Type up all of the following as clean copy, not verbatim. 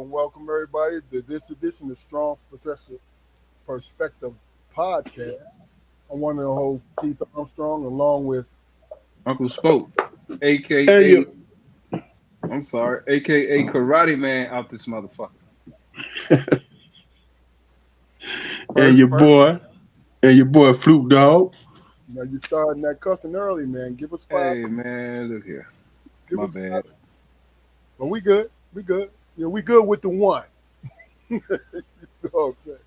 welcome everybody to this edition of Strong Professional Perspective Podcast. I'm one of the hosts, Keith Armstrong, along with Uncle Spoke, And aka your aka Karate Man out this motherfucker. and First, your first, boy and your boy Fluke Dog. you starting that cussing early, man. Give us five. hey man, look here, Give my us five. bad. But we good. We good. We good with the one. You know what I'm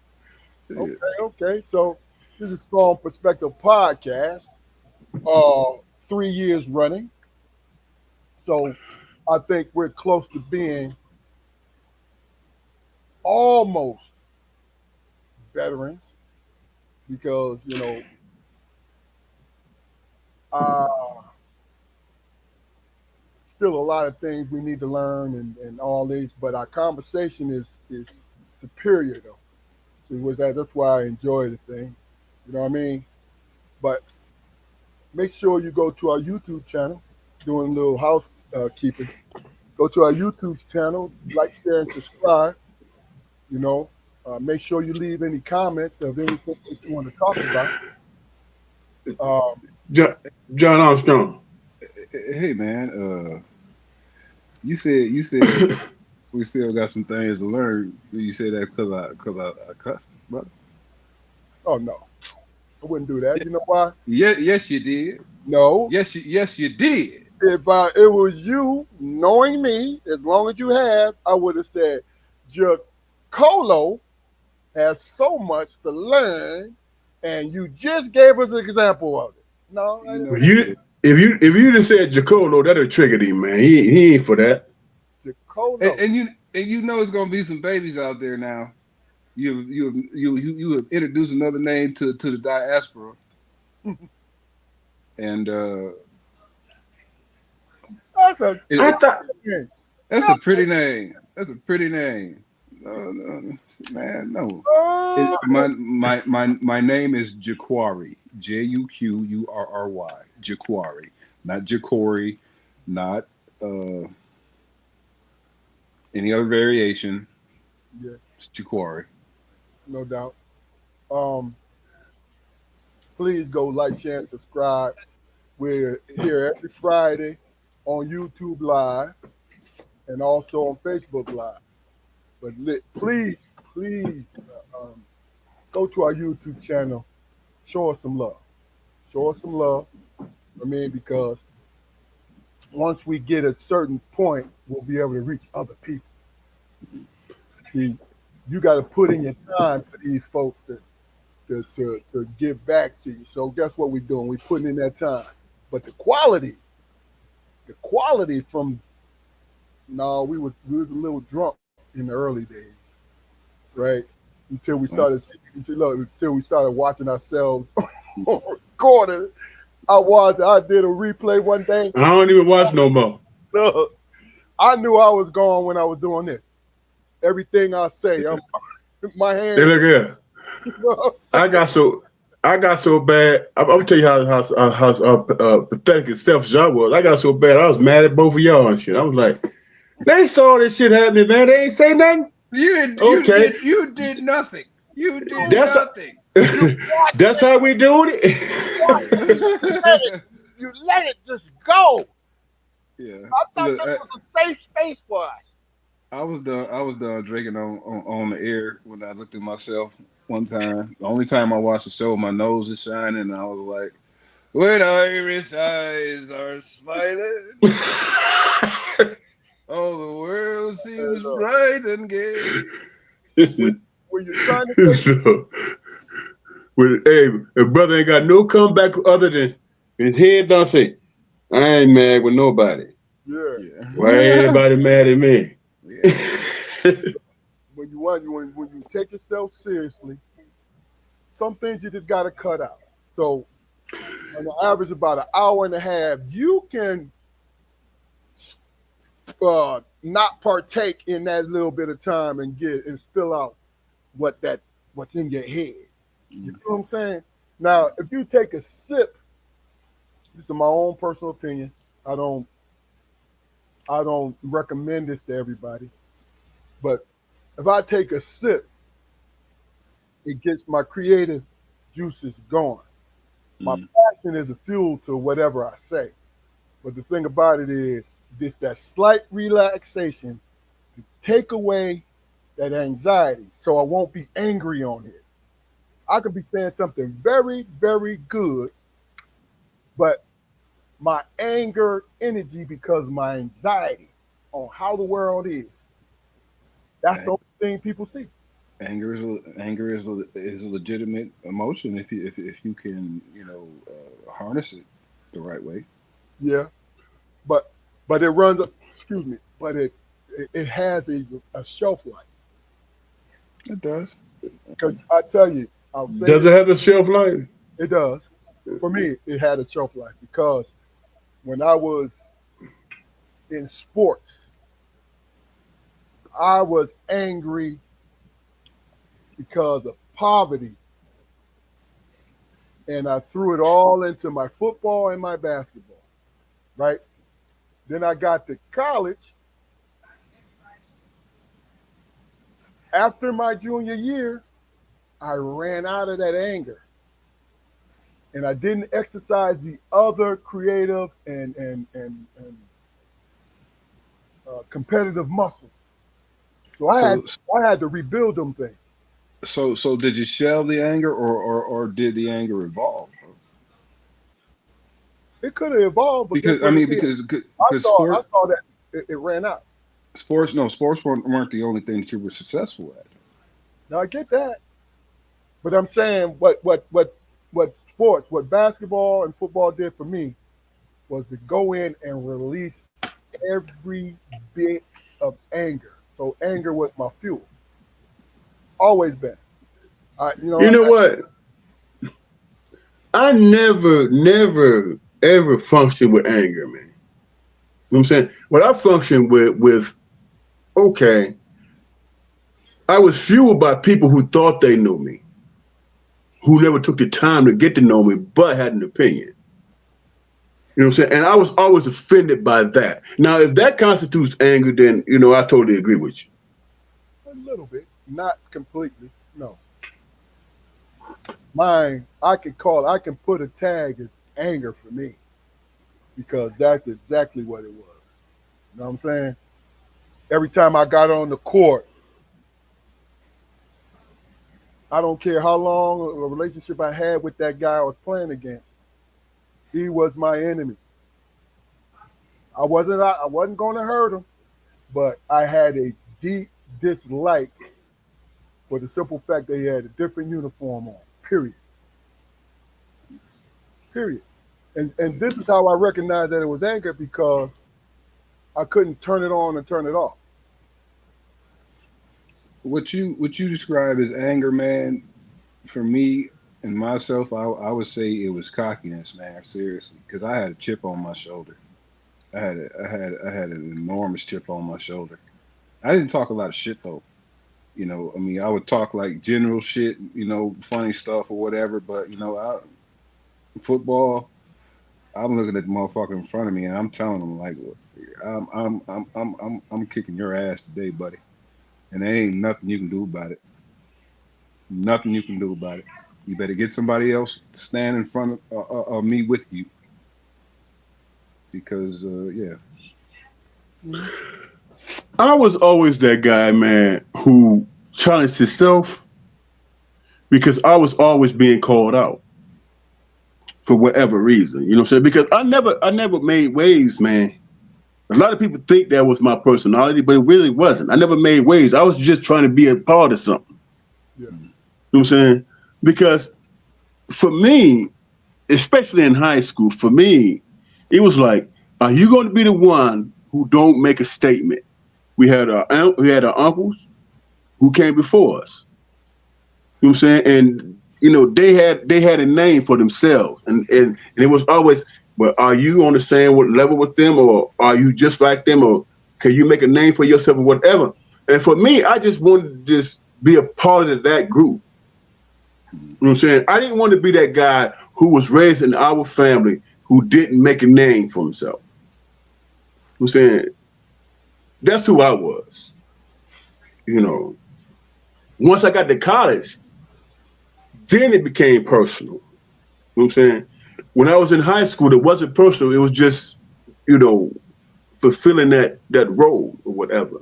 saying? Okay. So this is Strong Perspective Podcast. 3 years running. So I think we're close to being almost veterans because uh, still a lot of things we need to learn and all these, but our conversation is superior though. See, with that, that's why I enjoy the thing. You know what I mean? But make sure you go to our YouTube channel, doing a little housekeeping. Go to our YouTube channel, like, share, and subscribe. You know, make sure you leave any comments of anything that you want to talk about. Um, Jo- John Armstrong. Hey man, you said we still got some things to learn. You said that because I cussed, brother. oh no, I wouldn't do that. You know why? Yeah, yes you did. No, Yes you did. if it was you knowing me, as long as you have, I would have said, Jacolo has so much to learn, and you just gave us an example of it. No, I You didn't know If say you you did. if you just said Jacolo, that'd have triggered him, man. He ain't for that. And, Jacolo. and you and you know it's gonna be some babies out there now. You have introduced another name to the diaspora, and That's a I it, thought thing. that's No. a pretty name. That's a pretty name. No, no, man, no. Oh, My name is Jaquari. Juqurry. Jaquari, not Jacory, not uh, any other variation. yeah, It's Jaquari. no doubt. Um, please go like, share, and subscribe. We're here every Friday on YouTube Live and also on Facebook Live. But please, go to our YouTube channel. Show us some love. Show us some love. I mean, because once we get a certain point, we'll be able to reach other people. See, you got to put in your time for these folks to give back to you. So guess what we're doing? We're putting in that time. But the quality from no, we was a little drunk in the early days, right? Until we Well, started until we started watching ourselves on recording. I did a replay one day. I don't even watch no more. Look, I knew I was gone when I was doing this. Everything I say, my Hey, hands. look here. You know what I'm I saying? got so I got so bad. I'm gonna tell you how pathetic and selfish I was. I got so bad. I was mad at both of y'all and shit. I was like, they saw this shit happening, man. They ain't say nothing. you did you Okay, did you did nothing. You did You that's nothing. you watch that's how we doing watch let it it. you let it just go. Yeah. I thought Look, this was a safe space for us. I was done drinking on the air when I looked at myself one time. The only time I watched the show, my nose is shining, and I was like, "When Irish eyes are smiling, all the world And, seems bright and gay." when, when you're trying to take So, hey, a brother ain't got no comeback other than his head don't say, I ain't mad with nobody. yeah, Why Yeah. everybody mad at me? Yeah. when you take yourself seriously, some things you just got to cut out. So on the average, about an hour and a half, you can not partake in that little bit of time and get and spill out what's in your head. You know what I'm saying? Now, if you take a sip, this is my own personal opinion. I don't recommend this to everybody. But if I take a sip, it gets my creative juices going. My Mm. passion is a fuel to whatever I say. But the thing about it is, this that slight relaxation to take away that anxiety, so I won't be angry on it. I could be saying something very, very good, but my anger energy because of my anxiety on how the world is. That's the Ang- only thing people see. Anger is a legitimate emotion if you can harness it the right way. Yeah, but it runs. Excuse me, but it has a shelf life. It does. Because I tell you, I'll say Does this. it have a shelf life? It does. For me, it had a shelf life because when I was in sports, I was angry because of poverty, and I threw it all into my football and my basketball. Right. Then I got to college. After my junior year, I ran out of that anger, and I didn't exercise the other creative and competitive muscles. So So I had to rebuild them things. so did you shelve the anger, or did the anger evolve? It could have evolved, but guess Because I what it mean, did? because I saw that it ran out. sports weren't the only thing that you were successful at. Now I get that, but I'm saying what sports, what basketball and football did for me was to go in and release every bit of anger. So anger was my fuel, always been. You know what? I never, ever functioned with anger, man. You know what I'm saying? What I functioned with, okay, I was fueled by people who thought they knew me, who never took the time to get to know me, but had an opinion. You know what I'm saying? And I was always offended by that. Now, if that constitutes anger, then, I totally agree with you. a little bit, not completely. No, mine. I can put a tag as anger for me because that's exactly what it was. You know what I'm saying? Every time I got on the court, I don't care how long a relationship I had with that guy I was playing against. He was my enemy. I wasn't going to hurt him, but I had a deep dislike for the simple fact that he had a different uniform on. Period. Period. And this is how I recognized that it was anger because I couldn't turn it on and turn it off. What you describe as anger, man, for me and myself, I would say it was cockiness, man. Seriously, because I had a chip on my shoulder. I had an enormous chip on my shoulder. I didn't talk a lot of shit though. I mean, I would talk like general shit, funny stuff or whatever. But football, I'm looking at the motherfucker in front of me, and I'm telling him like, I'm kicking your ass today, buddy, and there ain't nothing you can do about it. Nothing you can do about it. You better get somebody else to stand in front of me with you, because yeah. Mhm. I was always that guy, man, who challenged himself because I was always being called out for whatever reason. You know what I'm saying? Because I never made waves, man. A lot of people think that was my personality, but it really wasn't. I never made waves. I was just trying to be a part of something. Yeah. You know what I'm saying? Because for me, especially in high school, for me, it was like, are you going to be the one who don't make a statement? We had our uncles who came before us. You know what I'm saying? And they had a name for themselves, and it was always, but are you on the same level with them, or are you just like them, or can you make a name for yourself or whatever? And for me, I just wanted to just be a part of that group. You know what I'm saying? I didn't want to be that guy who was raised in our family who didn't make a name for himself. You know what I'm saying? That's who I was. you know, once I got to college, then it became personal. You know what I'm saying? When I was in high school, it wasn't personal. It was just, you know, fulfilling that role or whatever.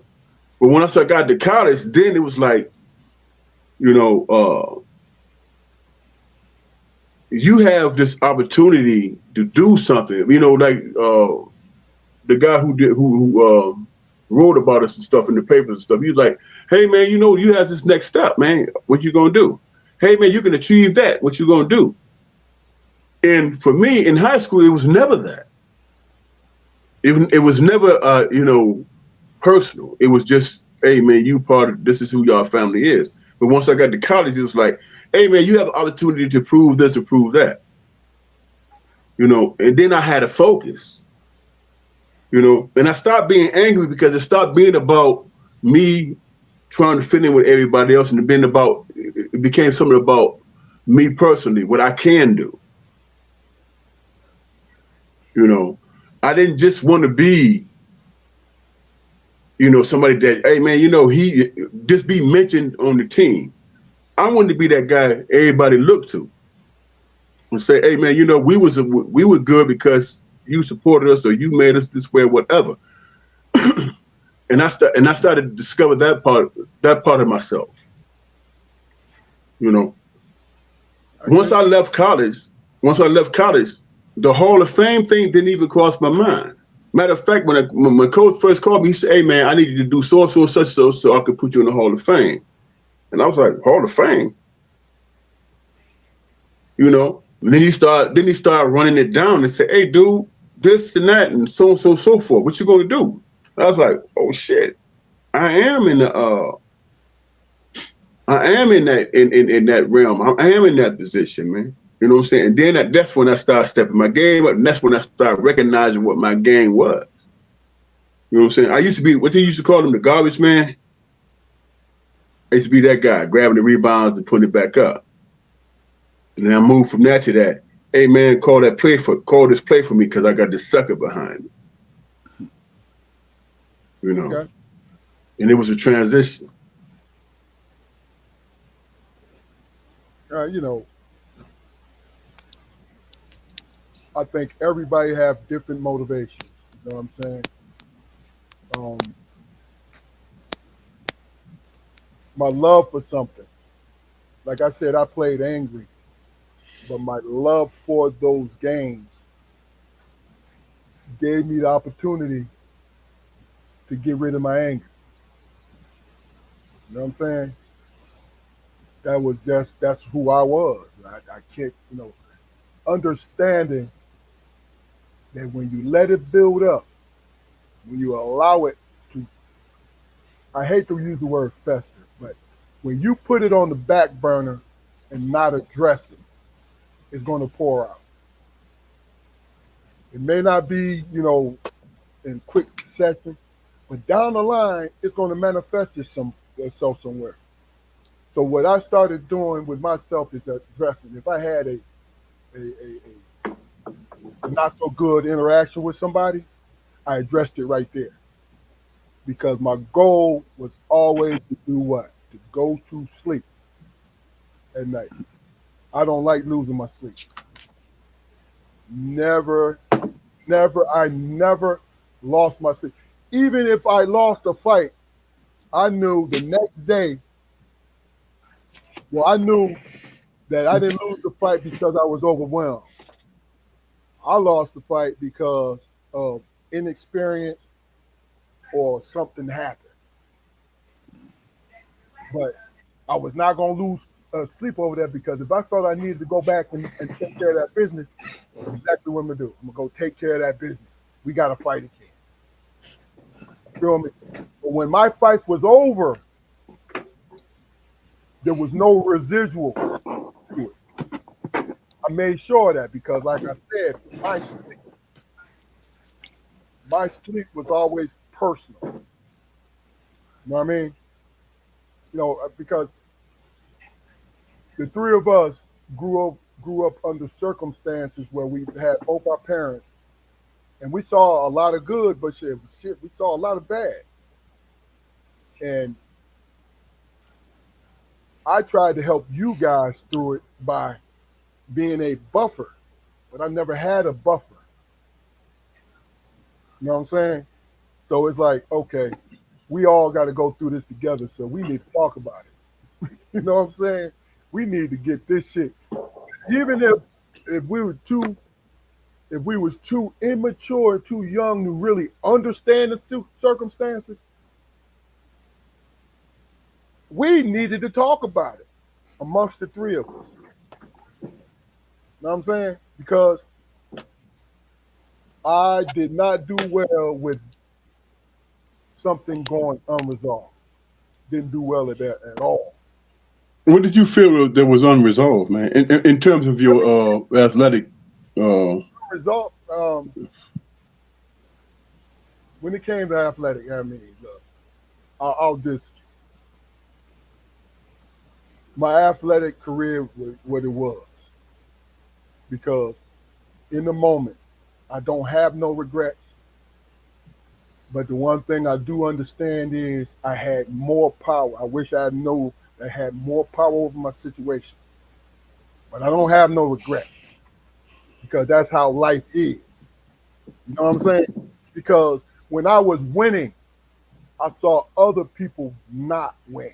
But once I got to college, then it was like, you know, you have this opportunity to do something. You know, like the guy who wrote about us and stuff in the papers and stuff. He was like, "Hey man, you know, you have this next step, man. What you gonna do? Hey man, you can achieve that. What you gonna do?" And for me in high school, it was never that. It was never, you know, personal. It was just, hey man, you part of this is who your family is. But once I got to college, it was like, hey man, you have an opportunity to prove this or prove that. You know, and then I had a focus. You know, and I stopped being angry because it stopped being about me trying to fit in with everybody else, and it became something about me personally, what I can do. You know, I didn't just want to be, you know, somebody that, hey man, you know, he just be mentioned on the team. I wanted to be that guy everybody looked to and say, hey man, you know, we were good because you supported us or you made us this way or whatever. And I started to discover that part of myself. You know, once I left college, the Hall of Fame thing didn't even cross my mind. Matter of fact, when my coach first called me, he said, "Hey man, I need you to do so and so such so I could put you in the Hall of Fame." And I was like, "Hall of Fame?" You know. And then he started running it down and said, "Hey dude, this and that and so forth. What you gonna do?" I was like, "Oh shit, I am in the I am in that realm. I am in that position, man." You know what I'm saying? And then that's when I started stepping my game up, and that's when I started recognizing what my game was. You know what I'm saying? I used to be what they used to call him, the garbage man. I used to be that guy, grabbing the rebounds and putting it back up. And then I moved from that to that. Hey man, call this play for me because I got this sucker behind me. You know, Okay. and it was a transition. You know, I think everybody have different motivations. You know what I'm saying? Um, my love for something. Like I said, I played angry, but my love for those games gave me the opportunity to get rid of my anger. You know what I'm saying? That's who I was. I can't, you know, understanding that when you let it build up, when you allow it to, I hate to use the word fester, but when you put it on the back burner and not address it, it's going to pour out. It may not be, you know, in quick succession, but down the line, it's going to manifest itself somewhere. So what I started doing with myself is addressing. If I had a not so good interaction with somebody, I addressed it right there because my goal was always to do what? To go to sleep at night. I don't like losing my sleep. Never, I never lost my sleep. Even if I lost a fight, I knew the next day, well, I knew that I didn't lose the fight because I was overwhelmed. I lost the fight because of inexperience or something happened. But I was not going to lose sleep over that because if I felt I needed to go back and take care of that business, exactly what I'm going to do. I'm going to go take care of that business. We got to fight again. You feel me? But when my fights was over, there was no residual to it. I made sure of that because, like I said, my sleep was always personal. You know what I mean? You know, because the three of us grew up under circumstances where we had both our parents, and we saw a lot of good, but shit, we saw a lot of bad. And I tried to help you guys through it by being a buffer, but I never had a buffer. You know what I'm saying? So it's like, okay, we all got to go through this together. So we need to talk about it. You know what I'm saying? We need to get this shit. Even if we were too, if we was too immature, too young to really understand the circumstances, we needed to talk about it amongst the three of us. You know what I'm saying? Because I did not do well with something going unresolved. Didn't do well at that at all. What did you feel that was unresolved, man? In terms of your athletic, Result, when it came to athletic, I mean, look, I'll just, my athletic career was what it was. Because in the moment, I don't have no regrets. But the one thing I do understand is I had more power. I wish I know I had more power over my situation. But I don't have no regret because that's how life is. You know what I'm saying? Because when I was winning, I saw other people not win.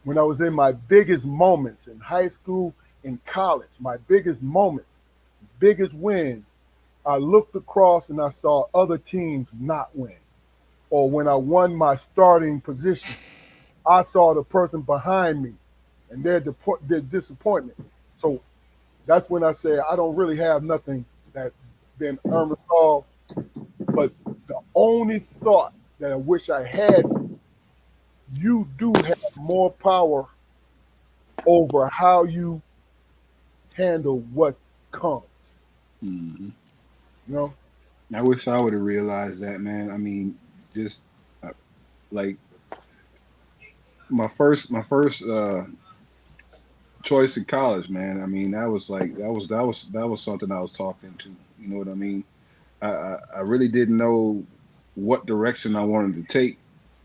When I was in my biggest moments in high school, in college, my biggest moments, biggest wins, I looked across and I saw other teams not win. Or when I won my starting position, I saw the person behind me and their disappointment. So that's when I say I don't really have nothing that's been unresolved. But the only thought that I wish I had, you do have more power over how you handle what comes. Hmm. You know? I wish I would have realized that, man. I mean, just uh, like my first choice in college, man. I mean, that was like that was something I was talking to. You know what I mean? I really didn't know what direction I wanted to take.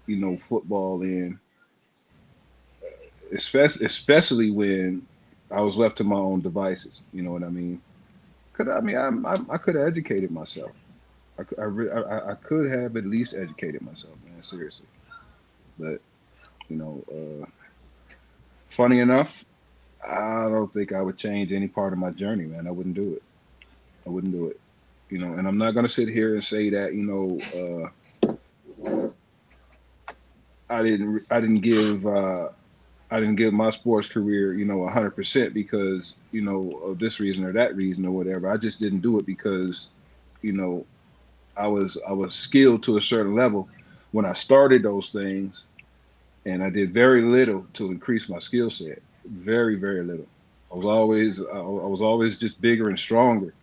You know, football in, especially when I was left to my own devices. You know what I mean? Could I mean I could have educated myself. I could have at least educated myself, man. Seriously, but you know, funny enough, I don't think I would change any part of my journey, man. I wouldn't do it. I wouldn't do it. You know, and I'm not gonna sit here and say that I didn't give my sports career 100% because of this reason or that reason or whatever. I just didn't do it because you know I was skilled to a certain level when I started those things, and I did very little to increase my skill set. Very very little. I was always just bigger and stronger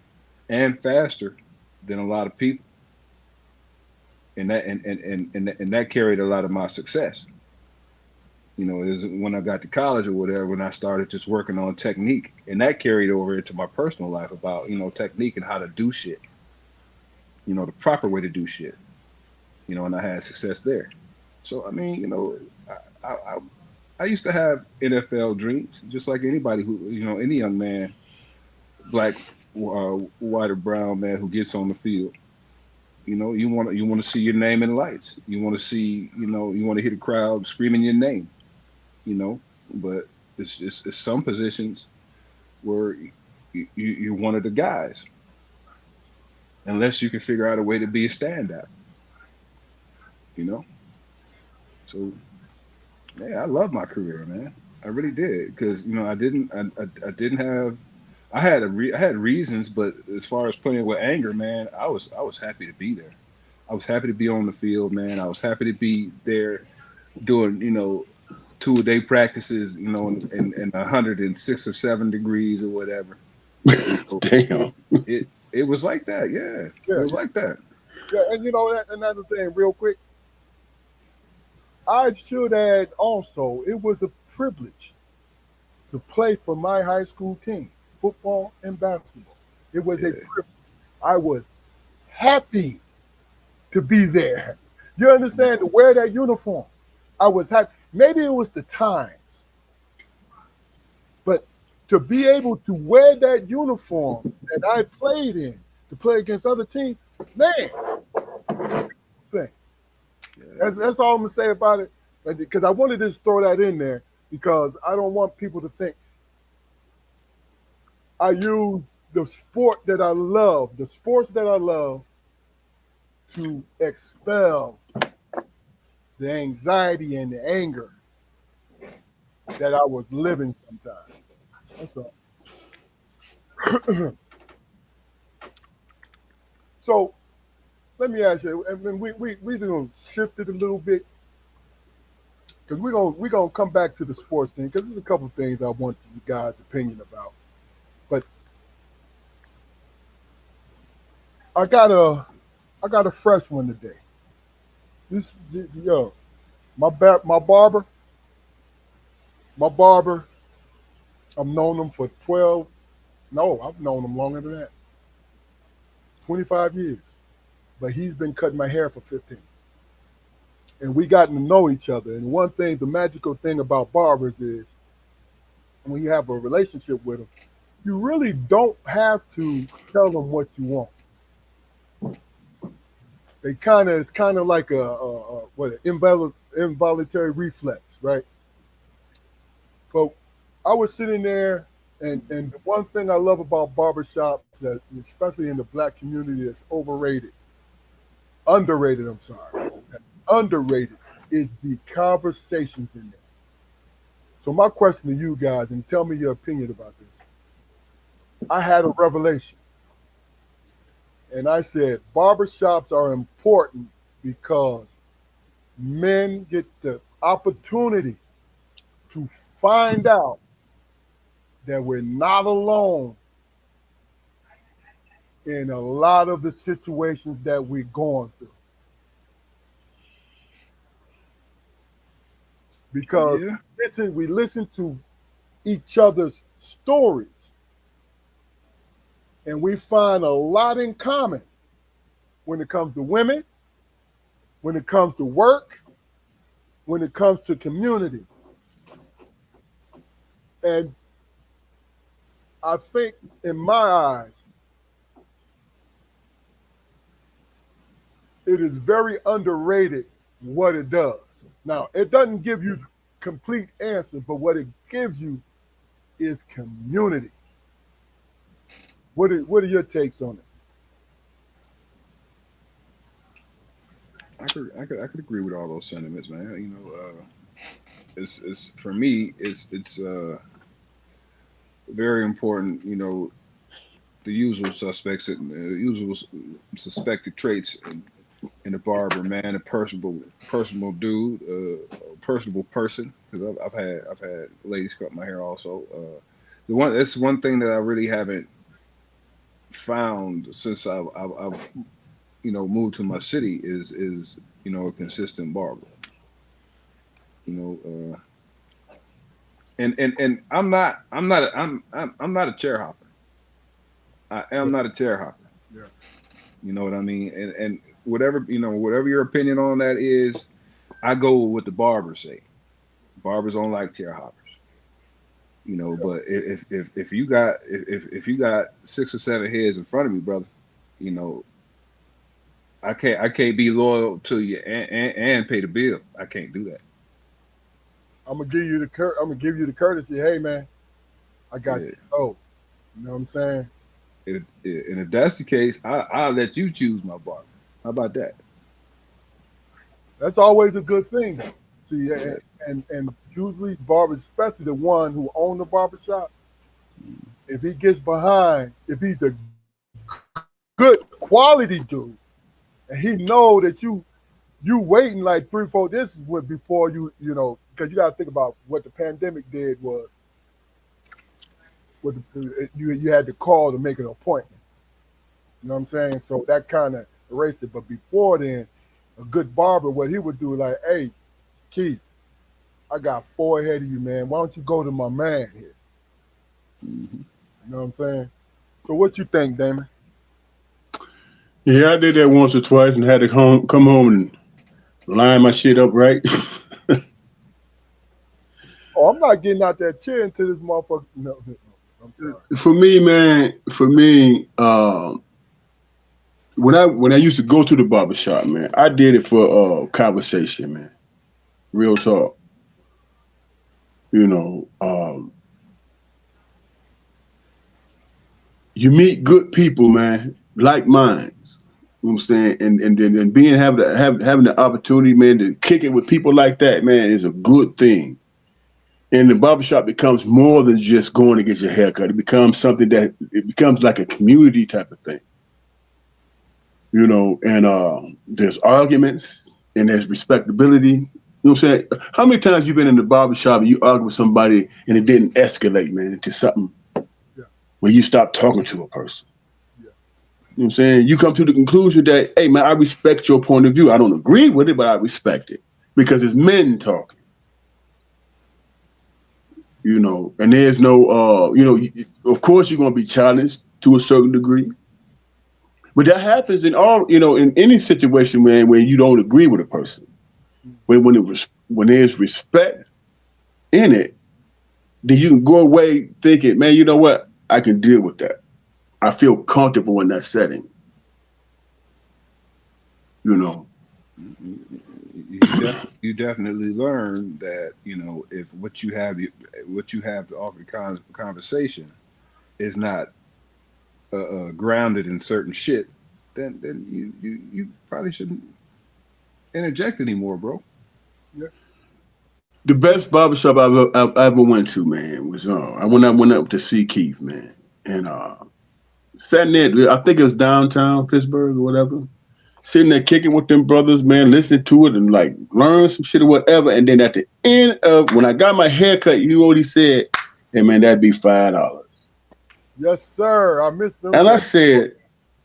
and faster than a lot of people, and that carried a lot of my success. Is when I got to college or whatever, when I started just working on technique, and that carried over into my personal life about technique and how to do shit, the proper way to do shit, and I had success there. So I mean, I, I, I used to have NFL dreams, just like anybody who, any young man, black, white or brown man who gets on the field. You want to see your name in lights. You want to see, you want to hear the crowd screaming your name. You know, but it's some positions where you're one of the guys, unless you can figure out a way to be a standout. You know, so yeah, I love my career, man. I really did because I didn't have I had reasons, but as far as playing with anger, man, I was happy to be there. I was happy to be on the field, man. I was happy to be there doing 2 a day practices, in 106 or 7 degrees or whatever. So damn. it was like that, yeah. It Yeah, was like that. yeah. And another thing, real quick, I should add also, it was a privilege to play for my high school team, football and basketball. It was a Yeah. privilege. I was happy to be there. You understand? To wear that uniform. I was happy. Maybe it was the times, but to be able to wear that uniform that I played in to play against other teams, man, thing. That's all I'm gonna say about it. Because I wanted to just throw that in there because I don't want people to think I use the sport that I love, the sports that I love, to expel the anxiety and the anger that I was living sometimes. That's all. So let me ask you, and then we're gonna shift it a little bit because we're gonna come back to the sports thing because there's a couple of things I want you guys' opinion about. But I got a fresh one today. This yo, my barber, my barber. I've known him for 12. No, I've known him longer than that. 25 years. But he's been cutting my hair for 15. And we gotten to know each other. And one thing, the magical thing about barbers is when you have a relationship with them, you really don't have to tell them what you want. It's kind of like involuntary reflex, right? But I was sitting there, and the one thing I love about barbershops, that especially in the black community, is underrated. I'm sorry, underrated is the conversations in there. So my question to you guys, and tell me your opinion about this. I had a revelation, and I said barbershops are important because men get the opportunity to find out that we're not alone in a lot of the situations that we're going through. Because Yeah. we listen to each other's stories and we find a lot in common when it comes to women, when it comes to work, when it comes to community. And I think in my eyes, it is very underrated what it does. Now, it doesn't give you complete answer, but what it gives you is community. What are your takes on it? I could agree with all those sentiments, man. It's for me, it's very important. The usual suspects, usual suspected traits in a barber, man, a personable dude, a personable person. Because I've had ladies cut my hair also. That's one thing that I really haven't found since I've moved to my city is a consistent barber. You know, and I'm not a chair hopper. I am not a chair hopper. Yeah. You know what I mean? And whatever your opinion on that is, I go with what the barbers say. Barbers don't like chair hoppers. But if you got 6 or 7 heads in front of me, brother, you know, I can't be loyal to you and pay the bill. I can't do that. I'm gonna give you the courtesy. Hey man, I got Yeah. you. Oh, you know what I'm saying? And if that's the case, I'll let you choose my barber. How about that? That's always a good thing. Though. See, Yeah. and usually barbers, especially the one who own the barbershop, if he gets behind, if he's a good quality dude, and he know that you waiting like 3, 4. This is what before because you got to think about what the pandemic did was you had to call to make an appointment. You know what I'm saying? So that kind of erased it. But before then, a good barber, what he would do, like, hey, Keith, I got 4 ahead of you, man. Why don't you go to my man here? Mhm. You know what I'm saying? So what you think, Damon? Yeah, I did that once or twice and had to come home and line my shit up right. Oh, I'm not getting out that chair until this motherfucker. No, I'm sorry. For me, man, when I used to go to the barbershop, man, I did it for conversation, man. Real talk. You know, you meet good people, man, like minds. You know what I'm saying? And being having the opportunity, man, to kick it with people like that, man, is a good thing. And the barbershop becomes more than just going to get your haircut. It becomes something that it becomes like a community type of thing. You know, and there's arguments and there's respectability. You know what I'm saying? How many times you been in the barbershop and you argue with somebody and it didn't escalate, man, into something Yeah. where you stop talking to a person? Yeah. You know what I'm saying? You come to the conclusion that, hey, man, I respect your point of view. I don't agree with it, but I respect it because it's men talking. You know, and there's no, of course you're going to be challenged to a certain degree. But that happens in all, in any situation when you don't agree with a person. When there's respect in it, then you can go away thinking, man, you know what? I can deal with that. I feel comfortable in that setting. You know. You definitely learn that if what you have to offer conversation is not grounded in certain shit, then you probably shouldn't interject anymore, bro. Yeah. The best barbershop I ever went to, man, was I went up to see Keith, man, and sat there. I think it was downtown Pittsburgh or whatever. Sitting there kicking with them brothers, man, listening to it and like learn some shit or whatever. And then at the end of when I got my haircut, you know what he said? Hey man, that'd be $5. Yes, sir. I missed them. And I said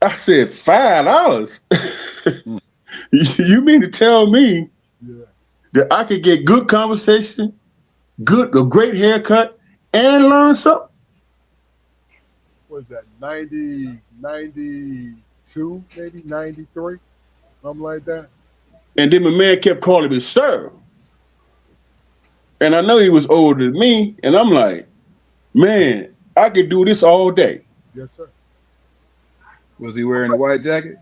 $5? Mm. You mean to tell me Yeah. that I could get good conversation, a great haircut, and learn something? What is that? 90, 92, maybe 93, something like that. And then my man kept calling me sir. And I know he was older than me. And I'm like, man, I could do this all day. Yes, sir. Was he wearing a white jacket?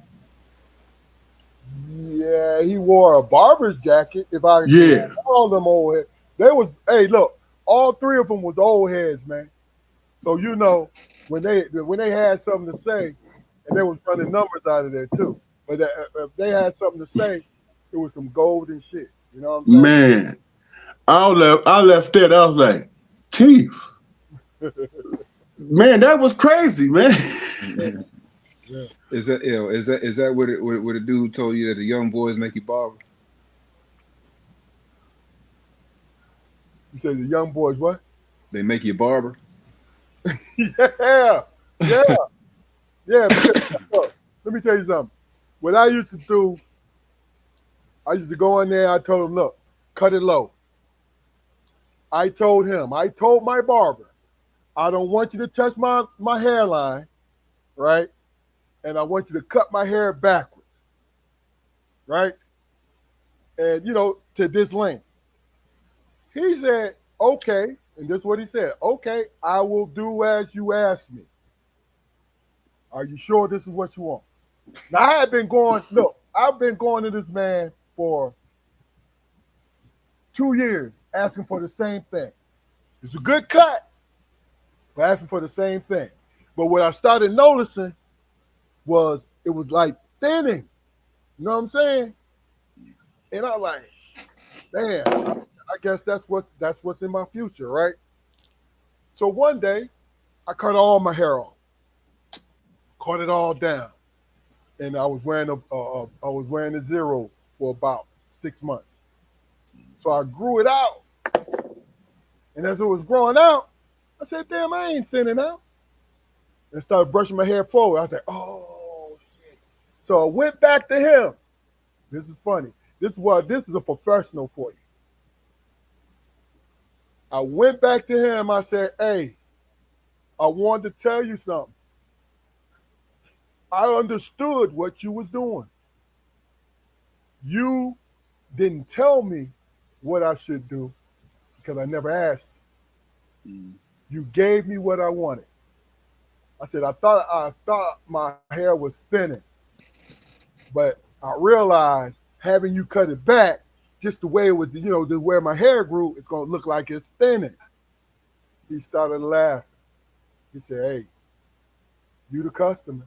Yeah, he wore a barber's jacket. If I Yeah. all them old heads, they was. Hey, look, all three of them was old heads, man. So when they had something to say, and they was running numbers out of there too. But if they had something to say, it was some golden shit. You know what I'm saying? Man, I left that. I was like, Chief, man, that was crazy, man. Yeah. Is that what a dude told you that the young boys make you barber? You said the young boys what? They make you barber. Yeah, yeah, yeah. Because, look, let me tell you something. What I used to do, I used to go in there. I told him, look, cut it low. I told my barber, I don't want you to touch my hairline, right? And I want you to cut my hair backwards, right? And to this length. He said, okay, and this is what he said. Okay, I will do as you ask me. Are you sure this is what you want? Now I've been going to this man for 2 years asking for the same thing. It's a good cut, but asking for the same thing. But what I started noticing was it was like thinning. You know what I'm saying? And I'm like, damn, I guess that's what's in my future, right? So one day I cut all my hair off, cut it all down, and I was wearing a zero for about 6 months. So I grew it out, and as it was growing out, I said, "Damn, I ain't thinning out," and started brushing my hair forward. I was like, "Oh shit!" So I went back to him. This is funny. This is a professional for you. I went back to him. I said, "Hey, I wanted to tell you something. I understood what you was doing. You didn't tell me what I should do. because I never asked. Mm. You gave me what I wanted. I said I thought my hair was thinning, but I realized having you cut it back, just the way it was, the way my hair grew, it's gonna look like it's thinning. He started laughing. He said, "Hey, you the customer."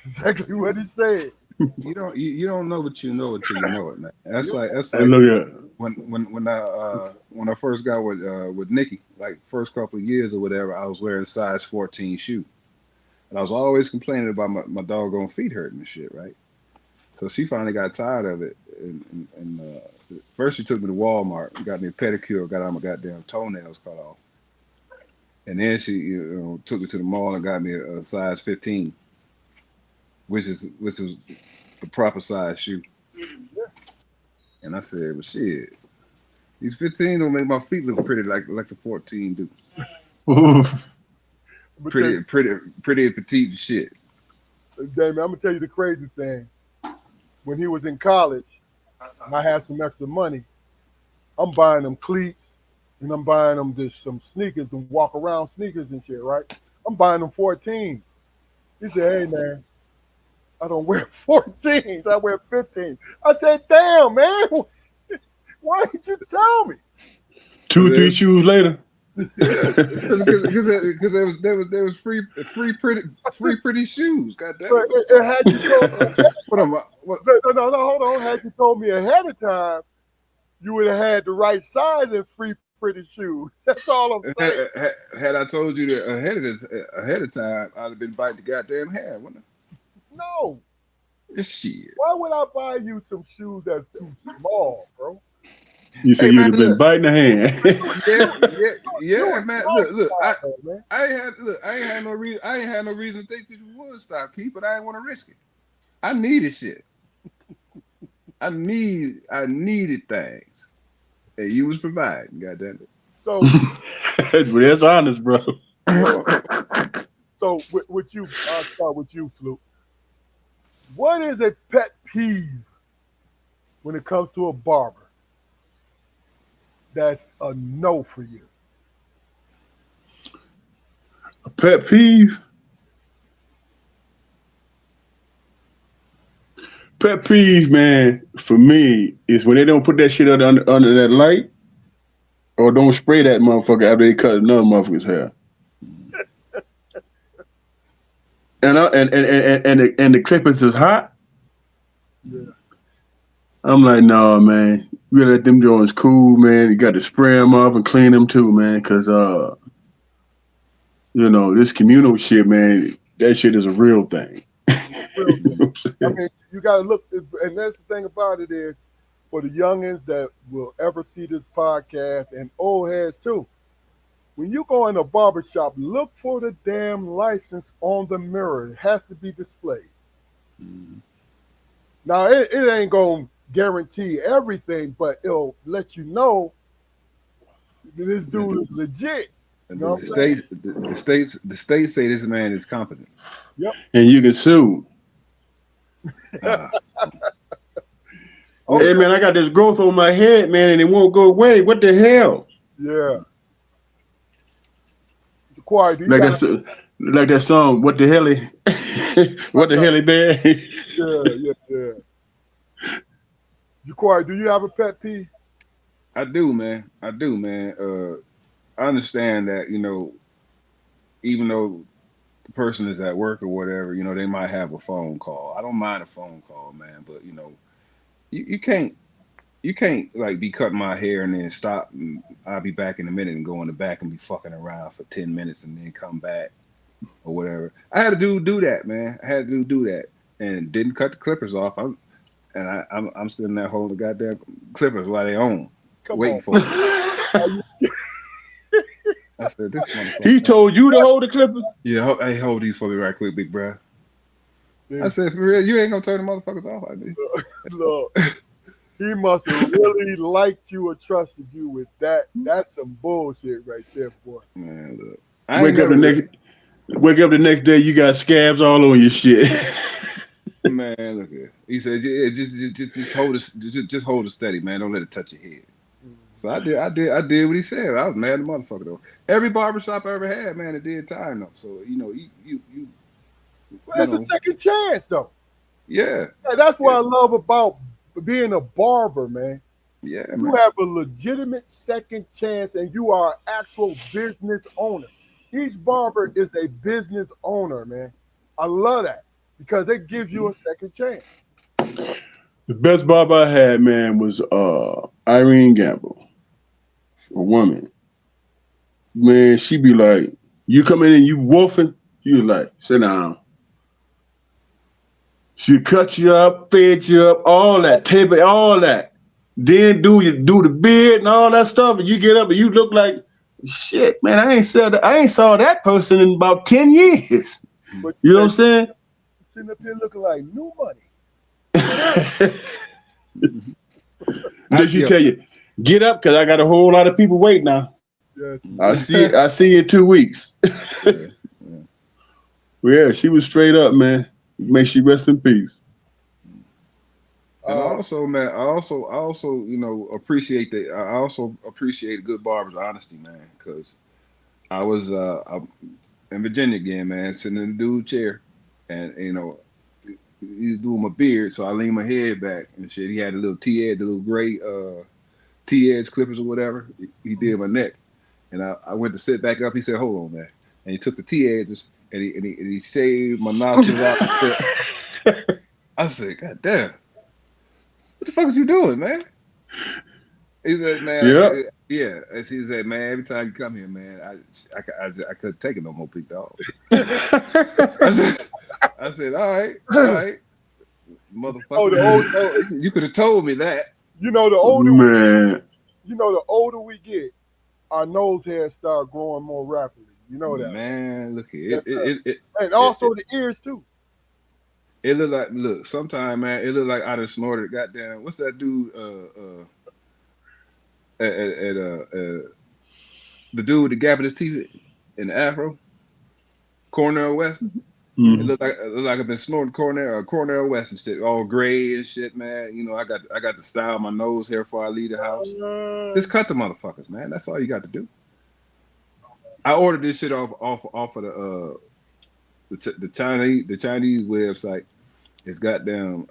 Exactly what he said. You don't know what you know until you know it, man. That's like Hey, look at when I first got with Nikki, like first couple of years or whatever, I was wearing size 14 shoe. And I was always complaining about my doggone feet hurting and shit, right? So she finally got tired of it, and first she took me to Walmart, got me a pedicure, got all my goddamn toenails cut off, and then she took me to the mall and got me a size 15, which was the proper size shoe. And I said, "Well, shit, these 15 don't make my feet look pretty like the 14 do. But Pretty petite shit." Damon, I'm gonna tell you the crazy thing. When he was in college, and I had some extra money, I'm buying them cleats and I'm buying them just some sneakers and walk around sneakers and shit, right? I'm buying them 14. He said, "Hey man, I don't wear 14s, I wear 15." I said, "Damn man, why didn't you tell me?" 2-3 shoes later. Because there was free pretty shoes. Goddamn. But it had you told me, What? no, hold on. Had you told me ahead of time, you would have had the right size and free pretty shoes. That's all I'm saying. Had I told you that ahead of time, I'd have been biting the goddamn hair, wouldn't No. I? Shit. Why would I buy you some shoes that's too small, bro? You said Hey, you'd man, have been look. biting the hand. Yeah, man. Look, Man. I ain't had no reason to think that you would stop, Keith, but I didn't want to risk it. I needed shit. I needed things, and you was providing. Goddamn it. So, That's honest, bro. so with you, I'll start with you, Fluke. What is a pet peeve when it comes to a barber that's a no for you? A pet peeve? Pet peeve, man, for me, is when they don't put that shit under that light or don't spray that motherfucker after they cut another motherfucker's hair. And the clippers is hot. Yeah. I'm like, no, man. You let them joints cool, man. You got to spray them off and clean them too, man. Cause this communal shit, man. That shit is a real thing. You know what I'm I mean, you got to look, and that's the thing about it is, for the youngins that will ever see this podcast and old heads too, when you go in a barbershop, look for the damn license on the mirror. It has to be displayed. Mm-hmm. Now, it ain't going to guarantee everything, but it'll let you know this dude is legit. You know what I'm saying? The states say this man is competent. Yep. And you can sue. Hey, man, I got this growth on my head, man, and it won't go away. What the hell? Yeah. Quiet, do you Like got- like that song, What the Helly? What the Helly Bear? Yeah. Ja'Quari, do you have a pet peeve? I do, man. I understand that, even though the person is at work or whatever, they might have a phone call. I don't mind a phone call, man, but you can't like be cutting my hair and then stop and I'll be back in a minute and go in the back and be fucking around for 10 minutes and then come back or whatever. I had to do that, man. I had to do that and didn't cut the clippers off. I'm still in there holding the goddamn clippers while they on, waiting for it. I said, this motherfucker. He told you to hold the clippers? Yeah, hey, hold these for me right quick, big bro. Yeah. I said, for real, you ain't gonna turn the motherfuckers off, I mean. Look, he must have really liked you or trusted you with that. That's some bullshit right there, boy. Man, look. Wake up the next day, you got scabs all over your shit. Man, look here. He said, just hold it steady, man. Don't let it touch your head. So I did what he said. I was mad at the motherfucker though. Every barbershop I ever had, man, it did time up. So you It's a second chance, though. yeah, And that's what yeah, I love about being a barber, man. yeah, You man. have a legitimate second chance, and you are an actual business owner. Each barber is a business owner, man. I love that because it gives you a second chance. The best barber I had, man, was Irene Gamble, a woman. Man, she be like, you come in and you wolfing, you like, sit down. She cut you up, fed you up, all that, tape it, all that. Then do the beard and all that stuff, and you get up and you look like shit, man. I ain't saw that person in about 10 years. But You know you what I'm saying? sitting up here looking like new money. Then she tell you, get up because I got a whole lot of people waiting now. Yes. I see you in 2 weeks. Yeah. Yeah, she was straight up, man. May she rest in peace. And also, man, I also, appreciate that. I also appreciate good barbers' honesty, man, because I was I'm in Virginia again, man, sitting in the dude chair, and he was doing my beard, so I leaned my head back and shit. He had a little T-edge, the little gray T-edge clippers or whatever. He did my neck, and I went to sit back up. He said, "Hold on, man," and he took the T-edges and he shaved my nostrils out. I said, "God damn, what the fuck is you doing, man?" He said, "Man, Yeah. yeah." He said, "Man, every time you come here, man, I couldn't take it no more, big dog." I said, all right, motherfucker. Oh, the old, you could have told me that. the older Man. the older we get, our nose hairs start growing more rapidly. You know that, Man, look here. Yes, and also the ears too. It look sometime, man. It looked like I done snorted. Goddamn, what's that dude? The dude with the gap in his teeth in the afro, Cornell West. Mm-hmm. It looked like I've been snorting Cornell West and shit, all gray and shit, man. I got to style my nose hair before I leave the house. Just cut the motherfuckers, man. That's all you got to do. I ordered this shit off of the Chinese website. It's goddamn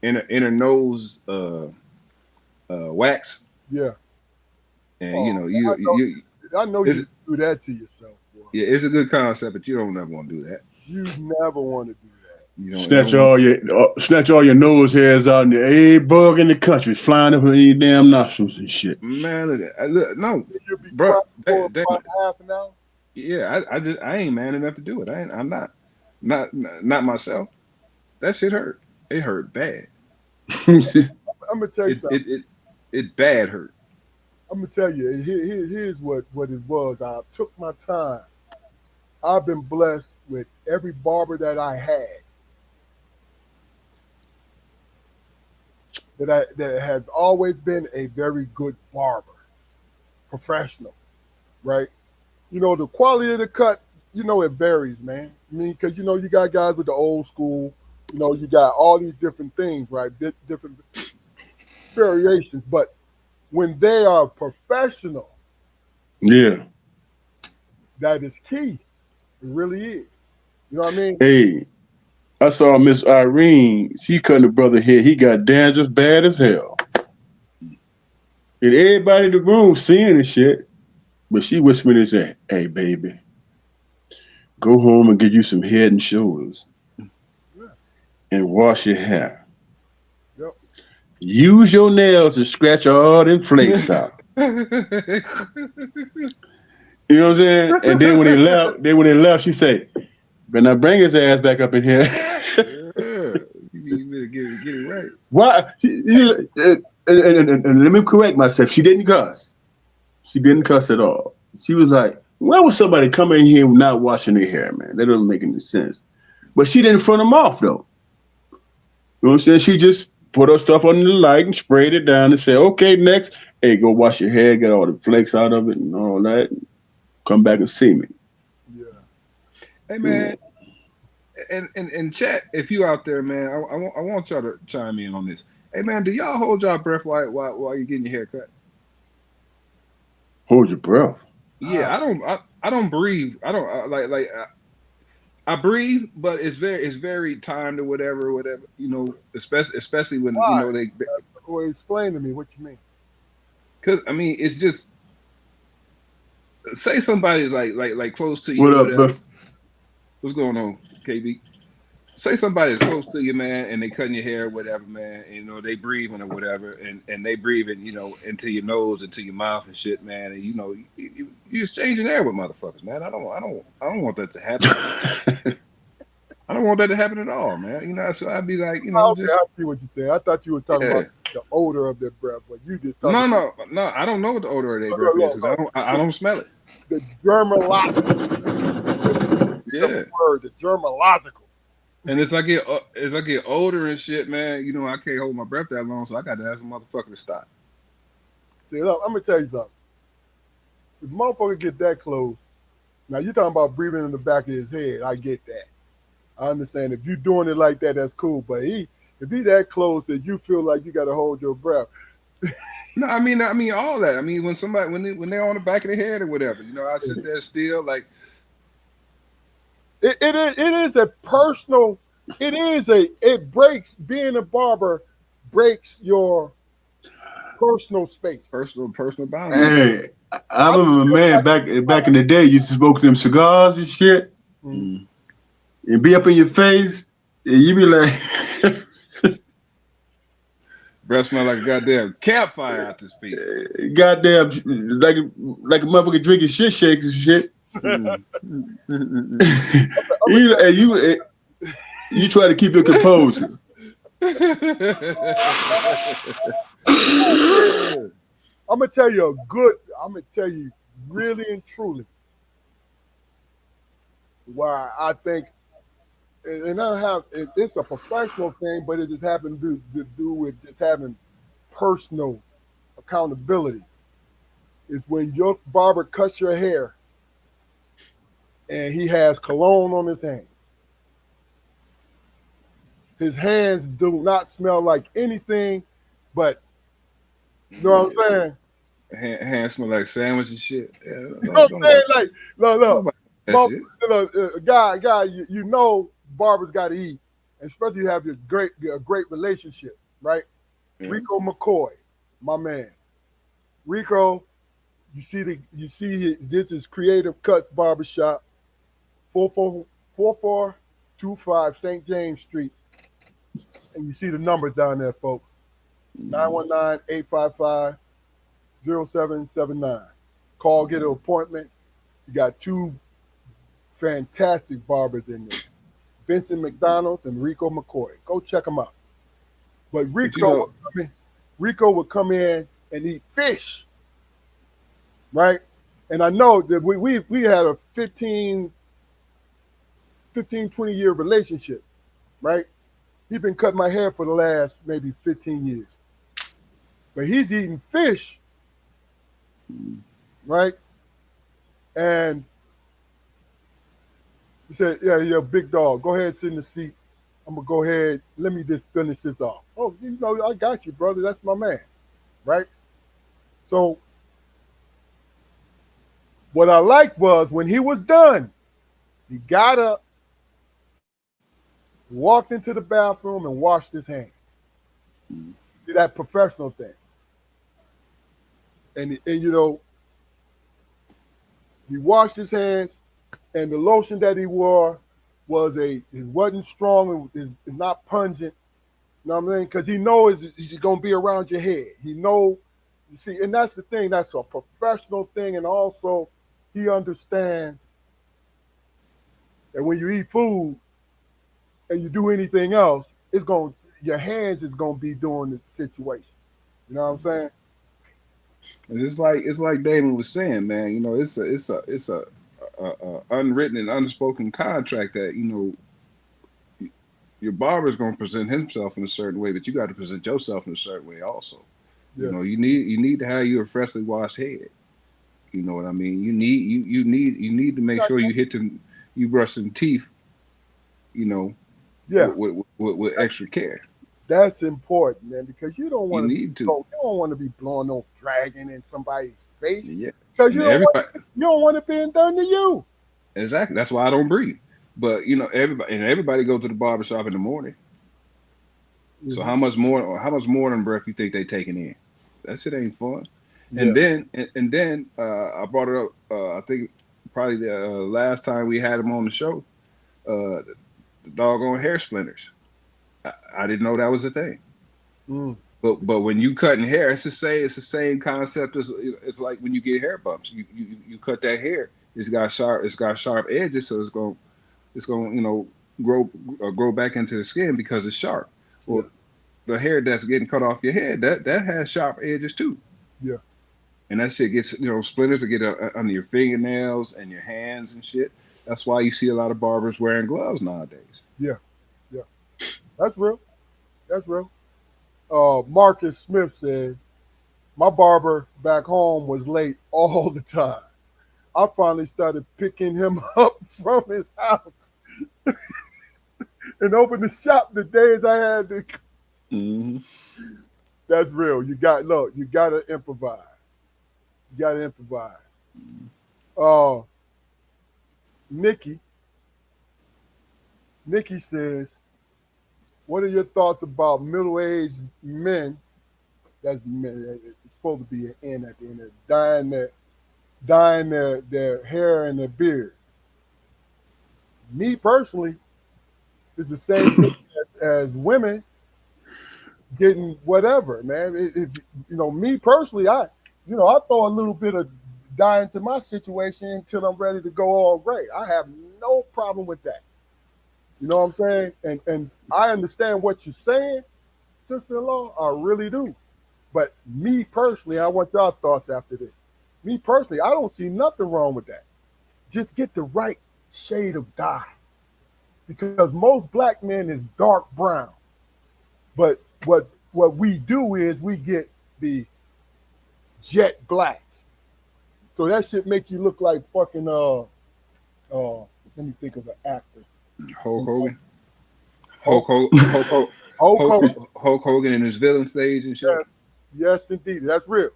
inner nose wax. Yeah. And I know you do that to yourself, boy. Yeah, it's a good concept, but you don't ever want to do that. You never want to do that. You don't snatch all your nose hairs out, and every bug in the country is flying up in your damn nostrils and shit. Man, look, no, You'll be bro. for about half an hour. Yeah, I ain't man enough to do it. I'm not myself. That shit hurt. It hurt bad. I'm gonna tell you something. It bad hurt. I'm gonna tell you. Here's what it was. I took my time. I've been blessed with every barber that I had that has always been a very good barber, professional, right? The quality of the cut, it varies, man. I mean, because you got guys with the old school, you got all these different things, right? Different variations, but when they are professional, yeah, that is key. It really is. You know what I mean? Hey, I saw Miss Irene. She cutting the brother hair. He got dandruff bad as hell. And everybody in the room seeing this shit. But she whispered and said, "Hey, baby, go home and get you some Head and Shoulders and wash your hair. Yep. Use your nails to scratch all them flakes out." You know what I'm saying? And then when they left, she said, "Better not bring his ass back up in here." You better get it right. Why? And let me correct myself. She didn't cuss. She didn't cuss at all. She was like, "Why would somebody come in here not washing their hair, man? That doesn't make any sense." But she didn't front them off, though. You know what I'm saying? She just put her stuff under the light and sprayed it down and said, "Okay, next, hey, go wash your hair, get all the flakes out of it and all that. And come back and see me." Yeah. Hey, man. And chat, if you out there, man, I want y'all to chime in on this. Hey, man, do y'all hold y'all breath while you're getting your hair cut? Hold your breath. Yeah, I don't breathe. I don't I breathe, but it's very timed or whatever. You know, especially when you Why? know Well, explain to me what you mean. because I mean it's just say somebody's like close to you What or up, whatever. bro? What's going on, KB? Say somebody's close to you, man, and they cutting your hair or whatever, man. And, you know, they breathing or whatever, and they breathing, you know, into your nose, into your mouth and shit, man. And you know, you exchanging air with motherfuckers, man. I don't want that to happen. I don't want that to happen at all, man. You know, so I'd be like, you know, Oh, okay, just I see what you're saying. I thought you were talking yeah. about the odor of their breath, but you just talking No. I don't know what the odor of their about breath is because I don't smell it. the germological. Yeah. Word, the germological. And as I get older and shit, man, you know, I can't hold my breath that long, so I got to ask a motherfucker to stop. See, look, I'm gonna tell you something. If motherfucker get that close, now you're talking about breathing in the back of his head. I get that. I understand. If you're doing it like that, that's cool. But if he that close that you feel like you got to hold your breath, No, I mean all that. I mean, when somebody when they're on the back of the head or whatever, you know, I sit there still like it is a personal. It breaks being a barber breaks your personal space. personal boundaries. Hey, I remember a man back in the day used to smoke them cigars and shit, Mm. and be up in your face, and you be like, Breath smell like a goddamn campfire out this piece. goddamn, like a motherfucker drinking shit shakes and shit. Mm. You try to keep your composure. I'm gonna tell you really and truly why I think, and it's a professional thing, but it just happened to do with just having personal accountability. Is when your barber cuts your hair and he has cologne on his hands. His hands do not smell like anything but, you know what I'm saying? Hand smell like sandwich and shit. Yeah, You know what I'm saying? Like, look, that shit. guy, you know, barbers got to eat, and especially you have a great relationship, right? Yeah. Rico McCoy, my man. Rico, you see this is Creative Cuts Barbershop, 4425 St. James Street, and you see the numbers down there, folks. 919-855-0779. Call, get an appointment. You got two fantastic barbers in there, Vincent McDonald and Rico McCoy. Go check them out. But Rico would come in and eat fish, right? And I know that we had a 15, 20-year relationship, right? He's been cutting my hair for the last maybe 15 years. But he's eating fish, right? And he said, yeah, big dog, go ahead, sit in the seat. I'm going to go ahead, let me just finish this off. Oh, you know, I got you, brother. That's my man, right? So what I liked was when he was done, he got up, walked into the bathroom, and washed his hands. See, that professional thing. And you know, he washed his hands, and the lotion that he wore it wasn't strong, it's not pungent. You know what I mean? Because he knows it's gonna be around your head. He know, you see, and that's the thing. That's a professional thing, and also he understands that when you eat food and you do anything else, your hands is gonna be doing the situation. You know what I'm saying? And it's like Damon was saying, man. You know, it's a unwritten and unspoken contract that you know your barber's going to present himself in a certain way, but you got to present yourself in a certain way also. Yeah. You know, you need to have your freshly washed head. You know what I mean? You need to make sure you brush some teeth. You know, Yeah. with extra care. That's important, man, because you don't want You need to. you don't want to be blowing no dragon in somebody's face. Yeah. Because And everybody, you don't want it being done to you. exactly. That's why I don't breathe. But you know, everybody go to the barbershop in the morning. So Mhm. how much more than breath you think they taking in? That shit ain't fun. Yeah. And then I brought it up. I think probably the last time we had him on the show. The doggone hair splinters. I didn't know that was a thing. Mm. But when you cutting hair, it's the same concept as it's like when you get hair bumps. You cut that hair. It's got sharp edges, so it's going grow back into the skin because it's sharp. Yeah. Well, the hair that's getting cut off your head that has sharp edges too, Yeah. and that shit gets splinters to get under your fingernails and your hands and shit. That's why you see a lot of barbers wearing gloves nowadays. Yeah. Yeah. That's real. That's real. Marcus Smith says, my barber back home was late all the time. I finally started picking him up from his house and opened the shop the days I had to. Hmm. That's real. You gotta improvise. You gotta improvise. Uh Nikki. Nikki says, what are your thoughts about middle-aged men? That's men, it's supposed to be an N at the end of it, dyeing their hair and their beard. Me personally, it's the same thing as women getting whatever, man. Me personally, I throw a little bit of dye into my situation until I'm ready to go all gray. I have no problem with that. You know what I'm saying? And I understand what you're saying, sister-in-law. I really do. But me personally, I want y'all thoughts after this. Me personally, I don't see nothing wrong with that. Just get the right shade of dye. Because most black men is dark brown. But what we do is we get the jet black. So that shit make you look like fucking let me think of an actor. Hulk Hogan. Hulk, Hulk Hogan. Hulk Hogan in his villain stage and shit. Yes, yes indeed. That's real.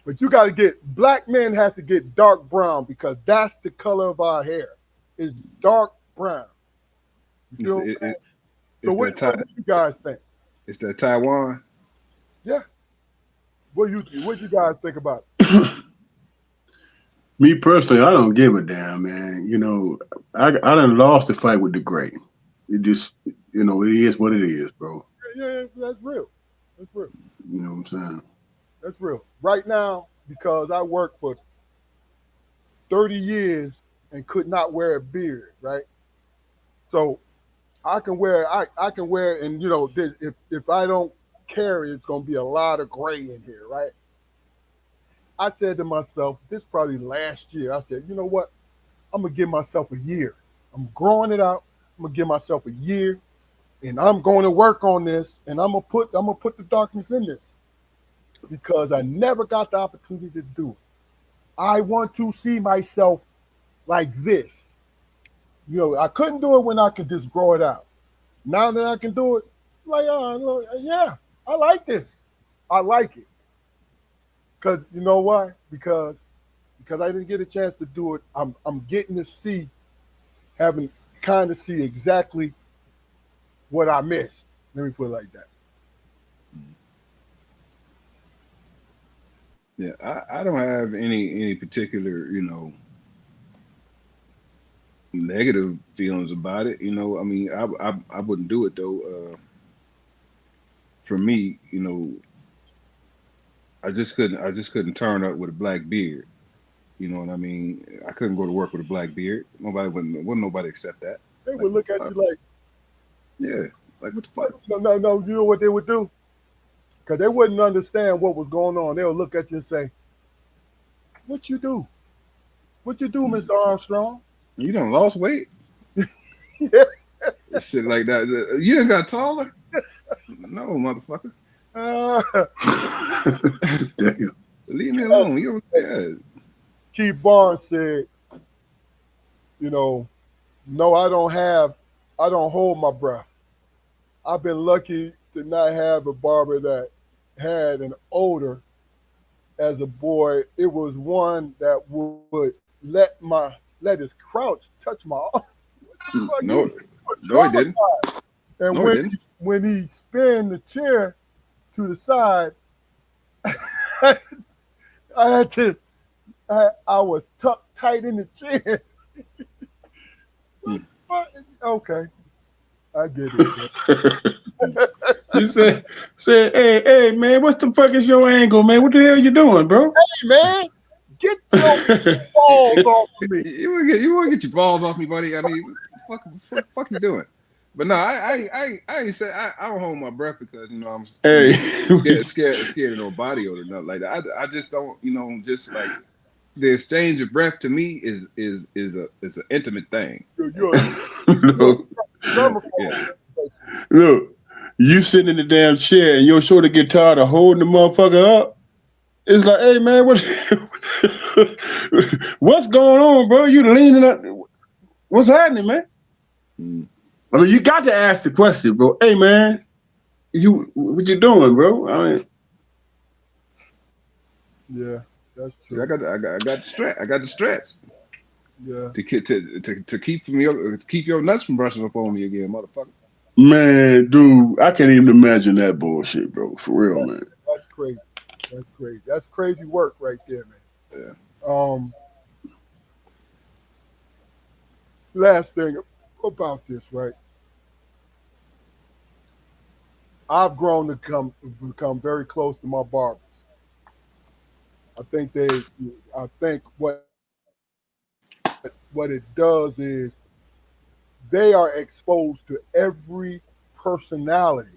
But you gotta get black men have to get dark brown because that's the color of our hair. Is dark brown. You feel what I'm saying? So what do you guys think? It's that Taiwan. Yeah. What you guys think about it? Me personally, I don't give a damn, man. I done lost the fight with the gray. It just, it is what it is, bro. Yeah, that's real. That's real. You know what I'm saying? That's real. Right now, because I worked for 30 years and could not wear a beard, right? So I can wear and if I don't carry, it's gonna be a lot of gray in here, right? I said to myself, this probably last year, I said, you know what? I'm gonna give myself a year. I'm growing it out. I'm gonna give myself a year and I'm going to work on this and I'm gonna put the darkness in this because I never got the opportunity to do it. I want to see myself like this. I couldn't do it when I could just grow it out. Now that I can do it, like, yeah, I like this. I like it. Because you know why? Because I didn't get a chance to do it. I'm getting to see, having kind of see exactly what I missed. Let me put it like that. Yeah, I don't have any particular negative feelings about it. I mean, I wouldn't do it though. For me, I just couldn't turn up with a black beard. You know what I mean? I couldn't go to work with a black beard. Wouldn't nobody accept that. They Like, would look at you like, yeah, like what the fuck? no. You know what they would do? Because they wouldn't understand what was going on. They would look at you and say, "What you do? What you do, Mr. Armstrong?" You done lost weight? Yeah. Shit like that. You done got taller? No, motherfucker. Damn. Leave me alone. Keith Barnes said, no, I don't hold my breath. I've been lucky to not have a barber that had an odor as a boy, it was one that would let his crouch touch my arm. Fuck, he No, was no, he didn't. traumatized. And No, he didn't. when he spin the chair to the side, I had to I was tucked tight in the chair. Hmm. Okay, I get it. You said, hey, man, what the fuck is your angle, man? What the hell you doing, bro? Hey man, get your balls off of me. You want to get your balls off me, buddy? I mean, fuck you doing? But no, I ain't say I don't hold my breath because I'm Hey, scared of no body or nothing like that. I just don't just like the exchange of breath to me is an intimate thing. You're look, germaphobe. Yeah. look, you sitting in the damn chair and your shoulder get tired of holding the motherfucker up. It's like, hey man, what's going on, bro? You leaning up? What's happening, man? Mm. I mean, you got to ask the question, bro. Hey man, what you doing, bro? I mean, Yeah, that's See, I true. got the stretch Yeah. to keep your nuts from brushing up on me again, motherfucker. man, dude, I can't even imagine that bullshit, bro. For real, man. That's crazy. That's crazy. That's crazy work right there, man. Yeah. Last thing about this, right? I've grown to become very close to my barbers. I think I think what it does is they are exposed to every personality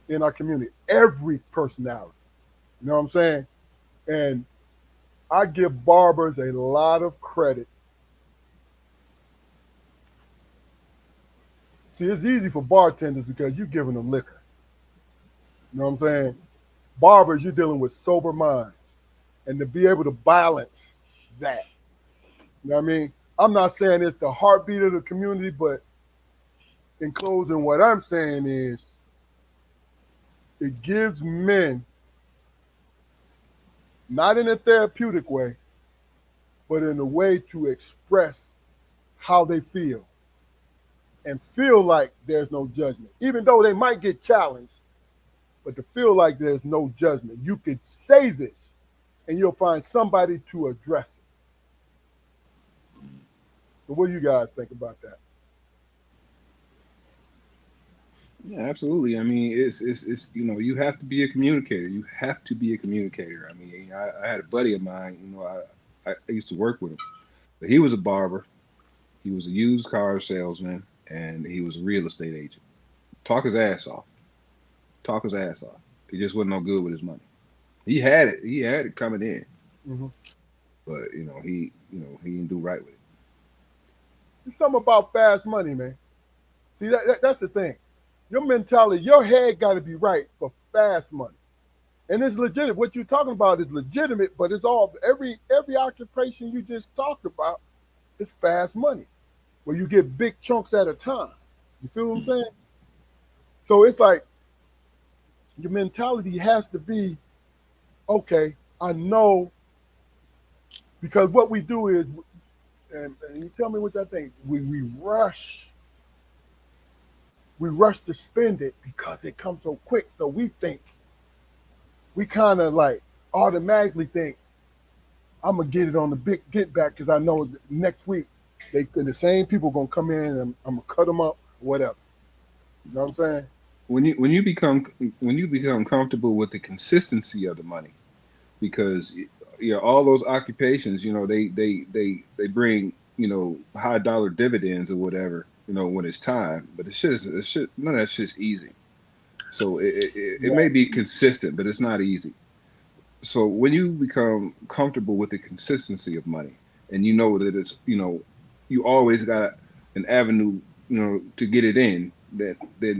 in our community, every personality. You know what I'm saying? And I give barbers a lot of credit. See, it's easy for bartenders because you're giving them liquor. You know what I'm saying? Barbers, you're dealing with sober minds. And to be able to balance that, you know what I mean? I'm not saying it's the heartbeat of the community, but in closing, what I'm saying is it gives men, not in a therapeutic way, but in a way to express how they feel and feel like there's no judgment. Even though they might get challenged, but to feel like there's no judgment. You could say this and you'll find somebody to address it. So what do you guys think about that? Yeah, absolutely. I mean, it's you have to be a communicator. You have to be a communicator. I mean, I had a buddy of mine. I used to work with him, but he was a barber. He was a used car salesman, and he was a real estate agent. Talk his ass off. Talk his ass off. He just wasn't no good with his money. He had it. He had it coming in, Mm-hmm. but he didn't do right with it. It's something about fast money, man. See, that's the thing. Your mentality, your head got to be right for fast money, and it's legitimate. What you're talking about is legitimate, but it's all every occupation you just talked about. It's fast money, where you get big chunks at a time. You feel what I'm saying? So it's like your mentality has to be okay. I know because what we do is, and you tell me what I think. We rush to spend it because it comes so quick. So we kind of like automatically think I'm gonna get it on the big get back because I know next week the same people gonna come in and I'm gonna cut them up, whatever. You know what I'm saying? When you become comfortable with the consistency of the money, because all those occupations, they bring high dollar dividends or whatever, when it's time. But none of that shit's easy. So it Yeah. may be consistent, but it's not easy. So when you become comfortable with the consistency of money, and you know that you always got an avenue, to get it in, then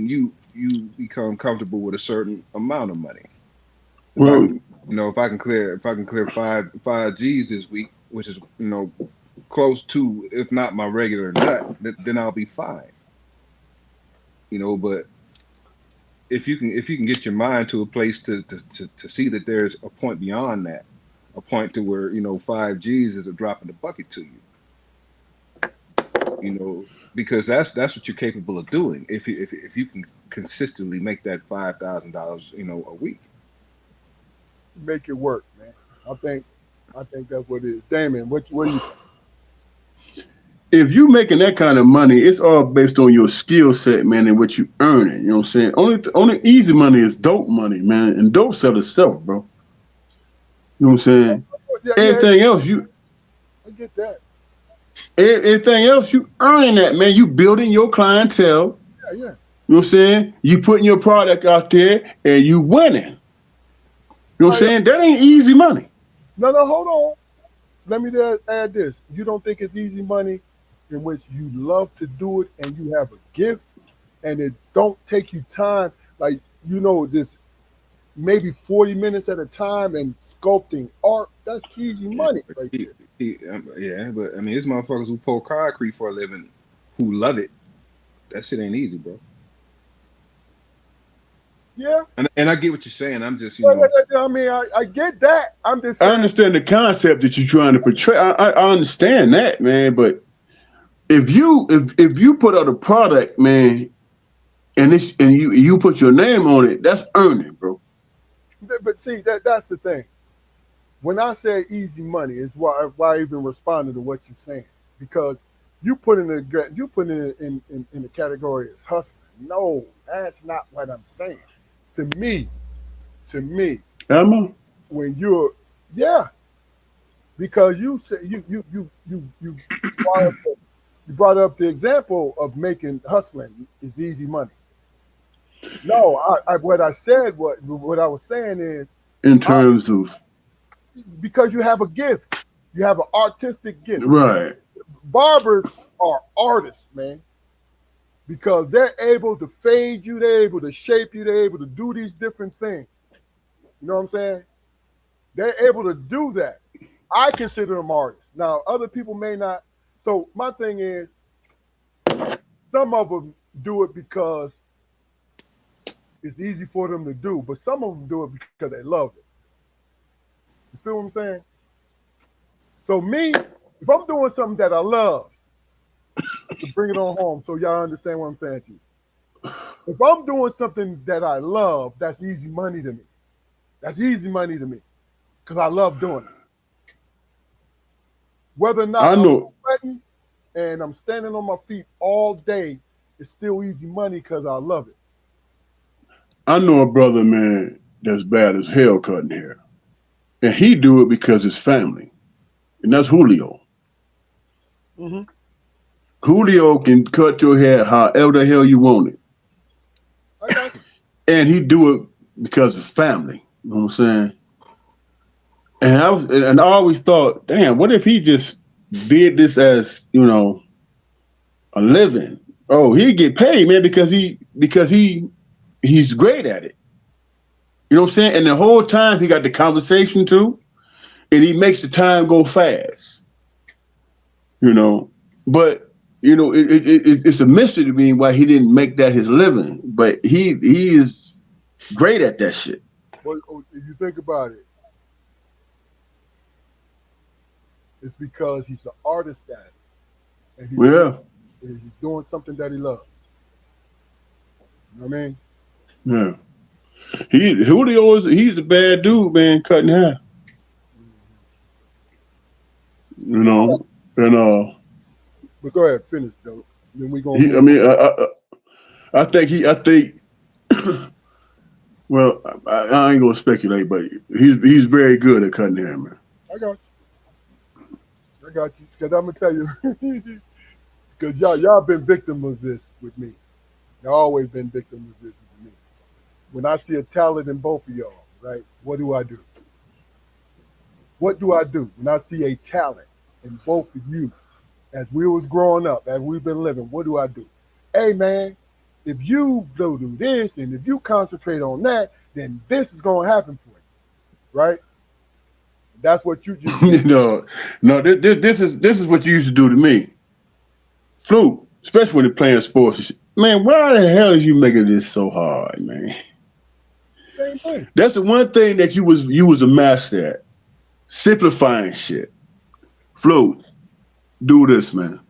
you become comfortable with a certain amount of money. If I Well, can, if I can clear five G's this week, which is close to, if not my regular nut, then I'll be fine. But if you can get your mind to a place to see that there's a point beyond that, a point to where 5 G's is a drop in the bucket to you, because that's what you're capable of doing if you can consistently make that $5,000 a week. Make it work, man. I think that's what it is. Damon, what do you? If you making that kind of money, it's all based on your skill set, man, and what you earning. You know what I'm saying? Only easy money is dope money, man, and dope sell itself, bro. You know what I'm saying? Yeah, Anything else, I get that. anything else, you earning that, man. You building your clientele. Yeah. You know what I'm saying? You putting your product out there and you winning. You know what I'm saying? That ain't easy money. No, hold on. Let me add this. You don't think it's easy money in which you love to do it and you have a gift and it don't take you time, like this maybe 40 minutes at a time and sculpting art, that's easy money right there. Yeah, but I mean, it's motherfuckers who pull concrete for a living who love it. That shit ain't easy, bro. Yeah. And I get what you're saying. I'm just, I mean, I get that. I'm just saying. I understand the concept that you're trying to portray. I understand that, man. But if you put out a product, man, and you put your name on it, that's earning, bro. But see, that's the thing. When I say easy money, is why I even responded to what you're saying, because you put it in the category as hustling. No, that's not what I'm saying. To me, Emma? when you're because you said you brought up the example of making hustling is easy money. No, what I said, what I was saying is, in terms of, because you have a gift, you have an artistic gift. right? Barbers are artists, man, because they're able to fade you, they're able to shape you, they're able to do these different things. You know what I'm saying? They're able to do that. I consider them artists. Now, other people may not. So my thing is, some of them do it because it's easy for them to do, but some of them do it because they love it. You feel what I'm saying? So me, if I'm doing something that I love, to bring it on home so y'all understand what I'm saying to you. If I'm doing something that I love, that's easy money to me. That's easy money to me because I love doing it. Whether or not I know. I'm sweating and I'm standing on my feet all day, it's still easy money because I love it. I know a brother, man, that's bad as hell cutting hair, and he do it because his family, and that's Julio. Mm-hmm. Julio can cut your hair however the hell you want it, Okay. and he do it because of family. You know what I'm saying? And I always thought, damn, what if he just did this as a living? Oh, he'd get paid, man, because he's great at it. You know what I'm saying? And the whole time he got the conversation too, and he makes the time go fast. But it's a mystery to me why he didn't make that his living. But he is great at that shit. Well, if you think about it, it's because he's an artist at it. And he's doing something that he loves. You know what I mean? Yeah. He's a bad dude, man, cutting hair. And But go ahead, finish though. Then we gonna. I think. Well, I ain't gonna speculate, but he's very good at cutting hair, man. I got you. Because I'm gonna tell you, because y'all been victims of this with me. Y'all always been victims of this with me. When I see a talent in both of y'all, right? What do I do? What do I do when I see a talent in both of you? As we was growing up, as we've been living, what do I do? Hey, man, if you go do this and if you concentrate on that, then this is going to happen for you, right? That's what you just did. No, this is what you used to do to me. Fluke, especially when you're playing sports. Man, why the hell are you making this so hard, man? Same thing. That's the one thing that you was a master at. Simplifying shit. Flo, do this, man.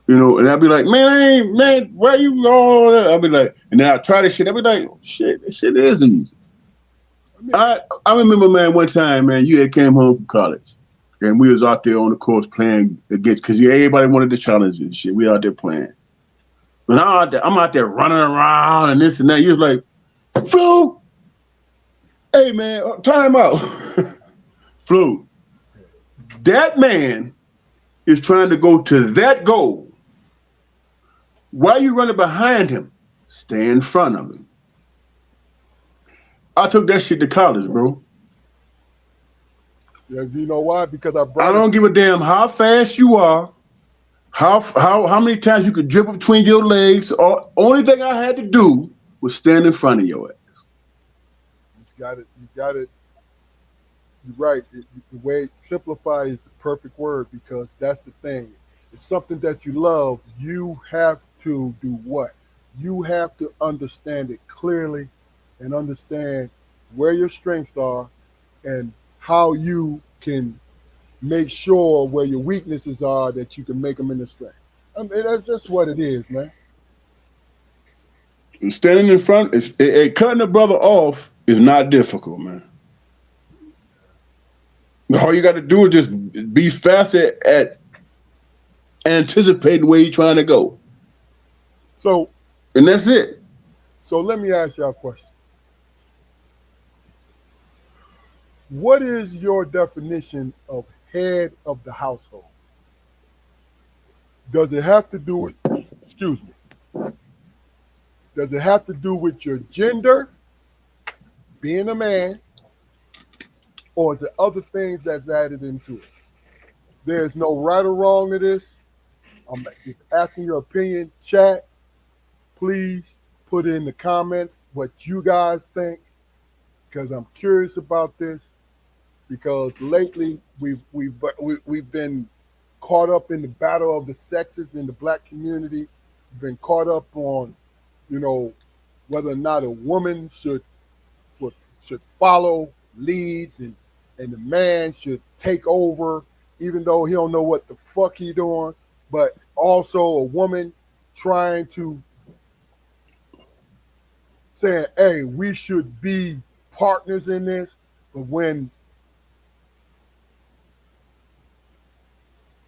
You know, and I'll be like, man, I ain't, man, why you all that? I'll be like, and then I try this shit. I'll be like, shit, this shit is easy. I remember, man, one time, man, you had came home from college, and we was out there on the course playing against, because everybody wanted the challenges and shit. We out there playing. And I'm out there running around and this and that. You was like, Flo, hey, man, time out. Flo, that man is trying to go to that goal. Why are you running behind him? Stay in front of him. I took that shit to college, bro. Yeah, you know why? Because I don't give a damn how fast you are, how many times you could dribble between your legs. Only thing I had to do was stand in front of your ass. You got it. You got it. You're right. The way simplify is the perfect word because that's the thing. It's something that you love. You have to do what? You have to understand it clearly and understand where your strengths are and how you can make sure where your weaknesses are that you can make them into strength. I mean, that's just what it is, man. And standing in front, cutting a brother off is not difficult, man. All you got to do is just be fast at anticipating where you're trying to go. So, and that's it. So let me ask y'all a question. What is your definition of head of the household? Does it have to do with, excuse me, does it have to do with your gender, being a man, or is it other things that's added into it? There's no right or wrong to this. I'm just asking your opinion. Chat, please put in the comments what you guys think because I'm curious about this because lately we've been caught up in the battle of the sexes in the black community. We've been caught up on, whether or not a woman should follow leads and the man should take over, even though he don't know what the fuck he doing. But also a woman trying to saying, "Hey, we should be partners in this," but when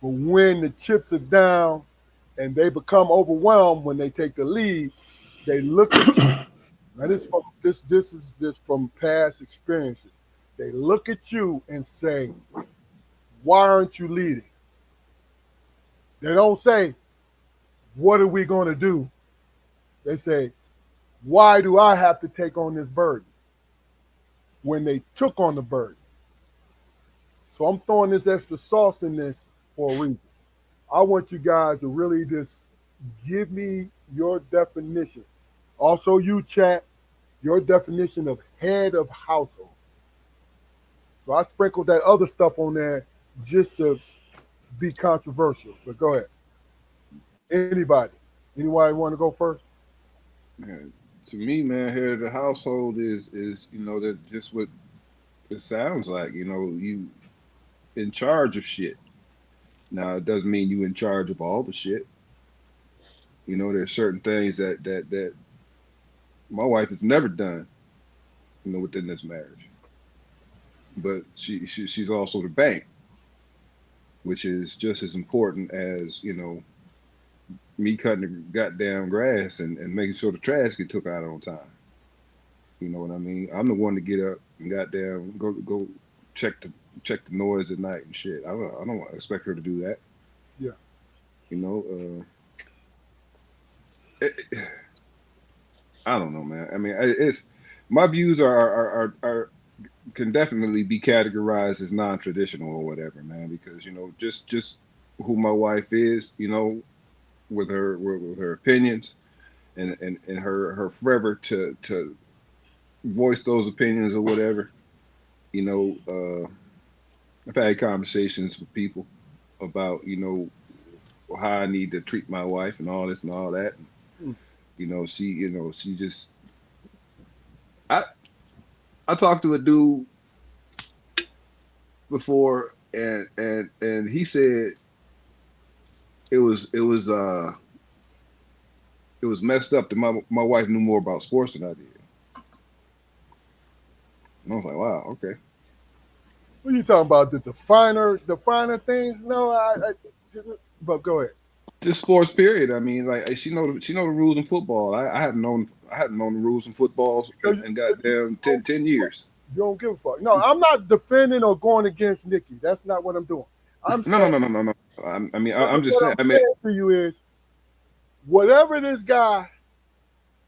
the chips are down and they become overwhelmed when they take the lead, they look at you. Now this is from past experiences. They look at you and say, "Why aren't you leading?" They don't say, "What are we going to do?" They say, "Why do I have to take on this burden?" When they took on the burden. So I'm throwing this extra sauce in this for a reason. I want you guys to really just give me your definition. Also, you chat, your definition of head of household. So I sprinkled that other stuff on there just to be controversial. But go ahead. Anybody? Anybody want to go first? Man, to me, man, head of the household is that just what it sounds like. You in charge of shit. Now it doesn't mean you in charge of all the shit. There's certain things that my wife has never done, within this marriage. But she's also the bank, which is just as important as me cutting the goddamn grass and making sure the trash get took out on time. You know what I mean? I'm the one to get up and goddamn go check the noise at night and shit. I don't expect her to do that. Yeah. I don't know, man. I mean, it's my views are can definitely be categorized as non-traditional or whatever, man. Because just who my wife is, with her opinions and her forever to voice those opinions or whatever. I've had conversations with people about how I need to treat my wife and all this and all that. Mm. She just I I talked to a dude before, and he said it was it was uh it was messed up that my wife knew more about sports than I did. And I was like, wow, okay. What are you talking about? The finer things? No, but go ahead. Just sports period. I mean, like she know the rules in football. I hadn't known the rules in football in goddamn 10 years. You don't give a fuck. No, I'm not defending or going against Nikki. That's not what I'm doing. I'm saying, No. I'm just what saying. I'm saying to you is, whatever this guy,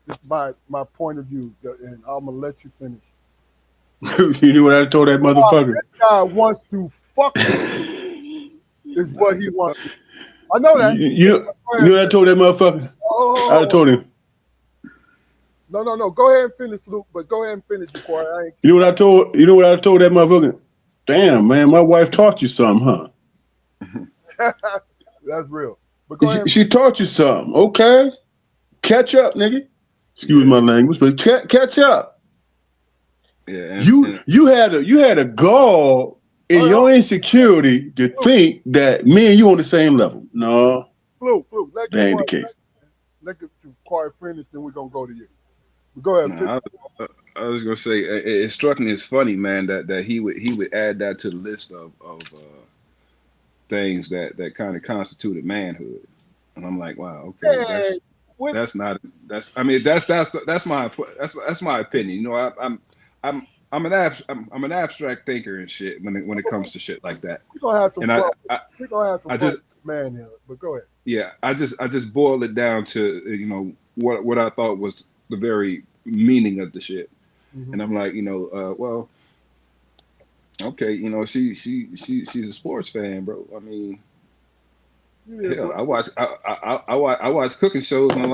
this is my point of view, and I'm gonna let you finish. You knew what I told that motherfucker. This guy wants to fuck you, is what he wants. I know that. You know what I told that motherfucker? Oh, I told him. No. Go ahead and finish, Luke. But go ahead and finish before I ain't. You know what I told that motherfucker? Damn, man, my wife taught you something, huh? That's real. But go ahead. She taught you something. Okay. Catch up, nigga. Excuse my language, but catch up. Yeah, You had a gall in your insecurity to think that me and you on the same level. No. Fluke. That ain't the case. Let the quiet finish, then we're gonna go to you. But go ahead. I was gonna say it struck me as funny, man, that he would add that to the list of things that kind of constituted manhood, and I'm like, wow, okay, that's my opinion. You know, I'm an abstract thinker and shit when it comes to shit like that. We're gonna have some fun. We're gonna have some fun with manhood. But go ahead. Yeah, I just boiled it down to what I thought was the very meaning of the shit. Mm-hmm. And I'm like, well, okay, she's a sports fan, bro. I mean, hell, I watch cooking shows, and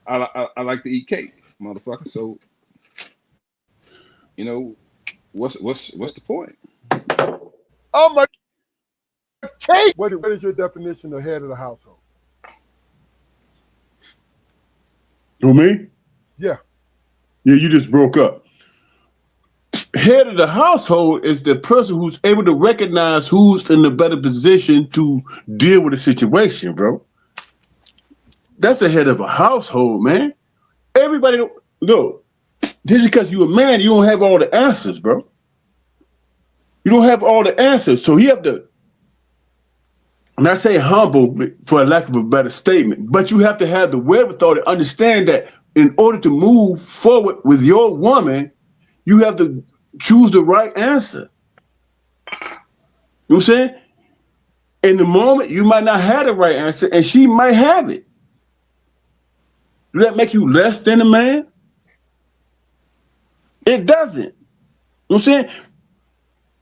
I like to eat cake, motherfucker. So, what's the point? Oh my cake! What is your definition of head of the household? Who, me? Yeah. Yeah, you just broke up. Head of the household is the person who's able to recognize who's in the better position to deal with a situation, bro. That's the head of a household, man. Everybody, look, just because you're a man, you don't have all the answers, bro. You don't have all the answers. So you have to, and I say humble for lack of a better statement, but you have to have the wherewithal to understand that in order to move forward with your woman, you have to choose the right answer. You know what I'm saying? In the moment, you might not have the right answer, and she might have it. Does that make you less than a man? It doesn't. You know what I'm saying?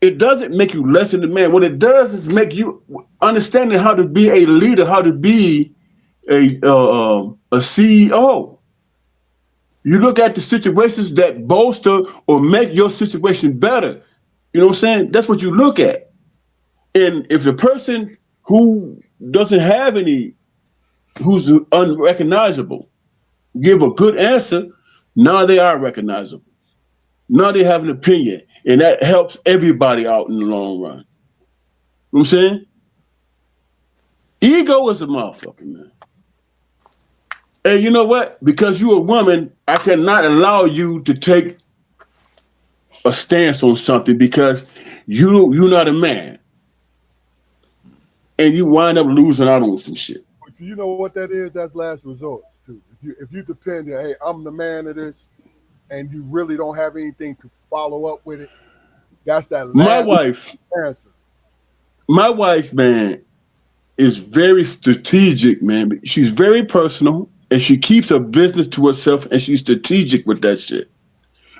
It doesn't make you less than a man. What it does is make you understanding how to be a leader, how to be a CEO. You look at the situations that bolster or make your situation better. You know what I'm saying? That's what you look at. And if the person who doesn't have any, who's unrecognizable, give a good answer, now they are recognizable. Now they have an opinion. And that helps everybody out in the long run. You know what I'm saying? Ego is a motherfucker, man. And you know what? Because you're a woman, I cannot allow you to take a stance on something because you're not a man. And you wind up losing out on some shit. Do you know what that is? That's last resort, too. If you depend on, hey, I'm the man of this, and you really don't have anything to follow up with it, that's that last answer. My wife, man, is very strategic, man. She's very personal. And she keeps her business to herself, and she's strategic with that shit.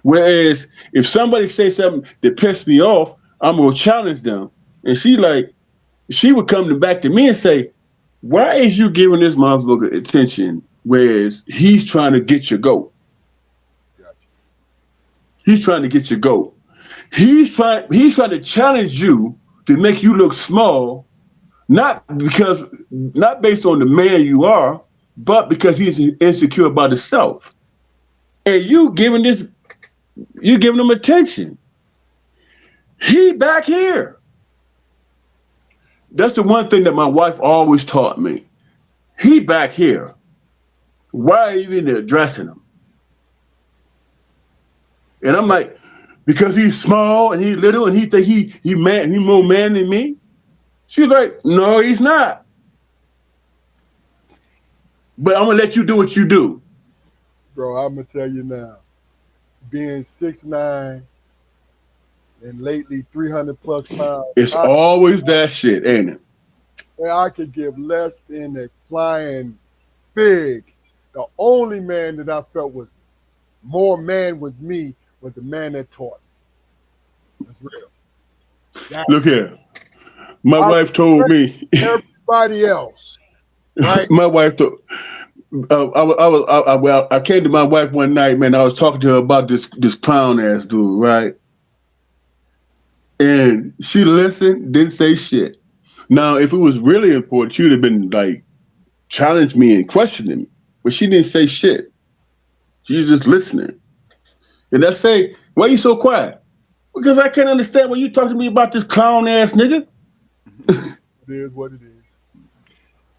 Whereas if somebody says something that pisses me off, I'm gonna challenge them. And she would come back to me and say, "Why is you giving this motherfucker attention? Whereas he's trying to get your goat. He's trying to get your goat. He's trying to challenge you to make you look small, not based on the man you are, but because he's insecure about himself. And you giving him attention. He back here. That's the one thing that my wife always taught me. He back here. Why are you even addressing him? And I'm like, because he's small and he's little and he think he more man than me. She's like, no, he's not. But I'm gonna let you do what you do. Bro, I'm gonna tell you now. Being 6'9" and lately 300 plus pounds, It's always that shit, ain't it? I could give less than a flying fig. The only man that I felt was more man with me was the man that taught me. That's real. Look here. My wife told me. Everybody else, right? My wife told. I came to my wife one night, man. I was talking to her about this clown ass dude, right? And she listened, didn't say shit. Now, if it was really important, she would have been like challenged me and questioning me, but she didn't say shit. She was just listening. And I say, why you so quiet? Because I can't understand when you talk to me about this clown ass nigga. It is what it is.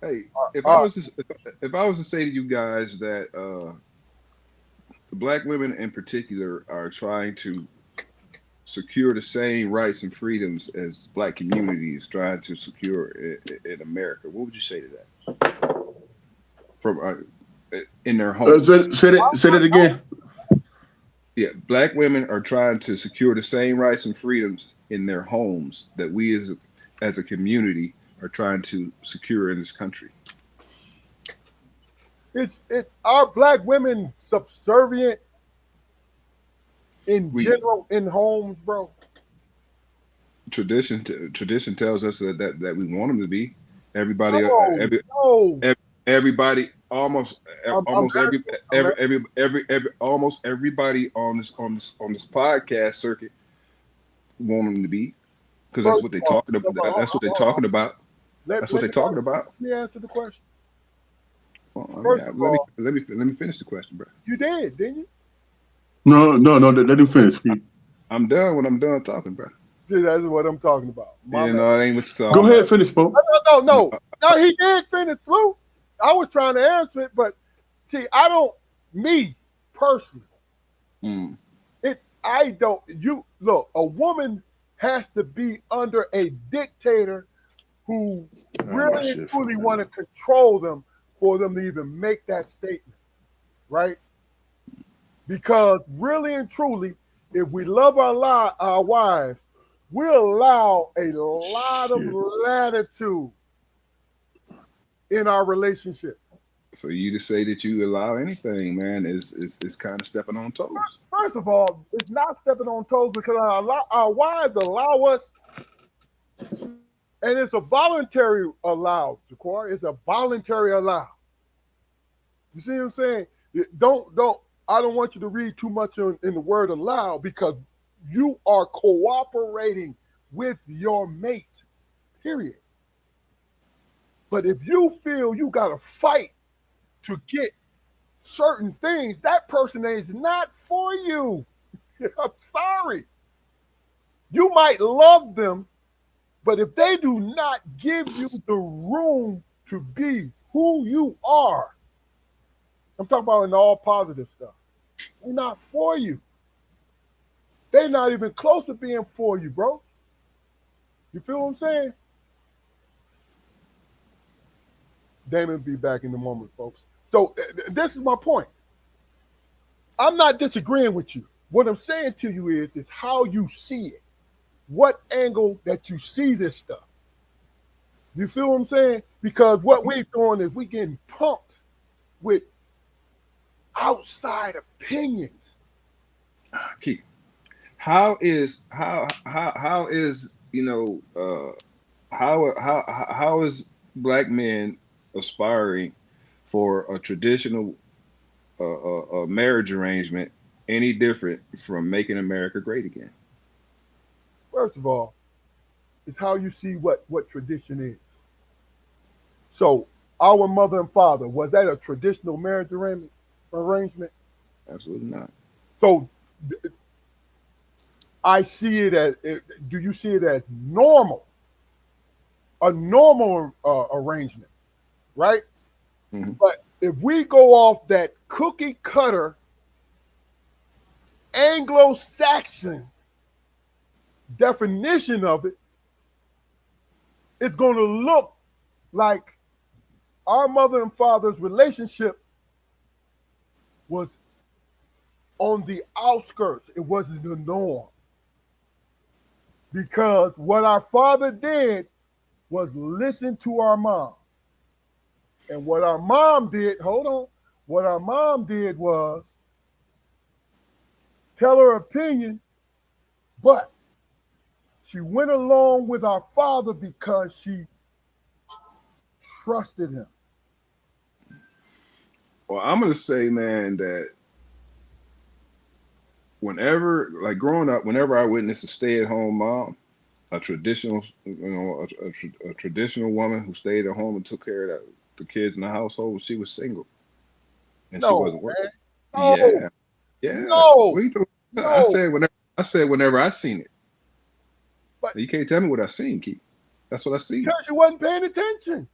Hey, if I was to say to you guys that the black women in particular are trying to secure the same rights and freedoms as black communities trying to secure in America, what would you say to that? From in their homes. Say that again. Yeah, black women are trying to secure the same rights and freedoms in their homes that we as a community are trying to secure in this country. Are black women subservient in general in homes, bro? Tradition tells us that we want them to be. Everybody, everybody, almost everybody on this podcast circuit want them to be, because that's what they're talking about. That's what they're talking about. That's what they're talking about. Let me answer the question. Well, let me finish the question, bro. You did, didn't you? No. Let him finish. I'm done when I'm done talking, bro. That's what I'm talking about. No, it ain't what you're talking Go ahead, about. finish, Bo. No, he did finish through. I was trying to answer it, but see, me personally, a woman has to be under a dictator who really and truly want to control them for them to even make that statement, right? Because really and truly, if we love our wives, we'll allow a lot of latitude in our relationship. For you to say that you allow anything, man, is kind of stepping on toes. First of all, it's not stepping on toes because our wives allow us, and it's a voluntary allow, Jaquar. It's a voluntary allow. You see what I'm saying? I don't want you to read too much in the word allow, because you are cooperating with your mate, period. But if you feel you got to fight to get certain things, that person is not for you. I'm sorry. You might love them, but if they do not give you the room to be who you are, I'm talking about in all positive stuff, they're not for you. They're not even close to being for you, bro. You feel what I'm saying? Damon be back in the moment, folks. So this is my point. I'm not disagreeing with you. What I'm saying to you is how you see it. What angle that you see this stuff. You feel what I'm saying? Because what we're doing is we getting pumped with outside opinions. Keith, how is black men aspiring for a traditional marriage arrangement any different from making America great again? First of all, it's how you see what tradition is. So our mother and father, was that a traditional marriage arrangement? Absolutely not. So I see it as, do you see it as normal? A normal arrangement, right? Mm-hmm. But if we go off that cookie cutter Anglo-Saxon definition of it, it's going to look like our mother and father's relationship was on the outskirts. It wasn't the norm. Because what our father did was listen to our mom. And what our mom did, what our mom did was tell her opinion, but she went along with our father because she trusted him. Well, I'm gonna say, man, that whenever, like growing up, whenever I witnessed a stay-at-home mom, a traditional, a traditional woman who stayed at home and took care of the kids in the household, she was single, and she No, wasn't working. man. Yeah, yeah. No, What you talking about? no. I said whenever I seen it. But You can't tell me what I seen, Keith. That's what I seen. because you wasn't paying attention.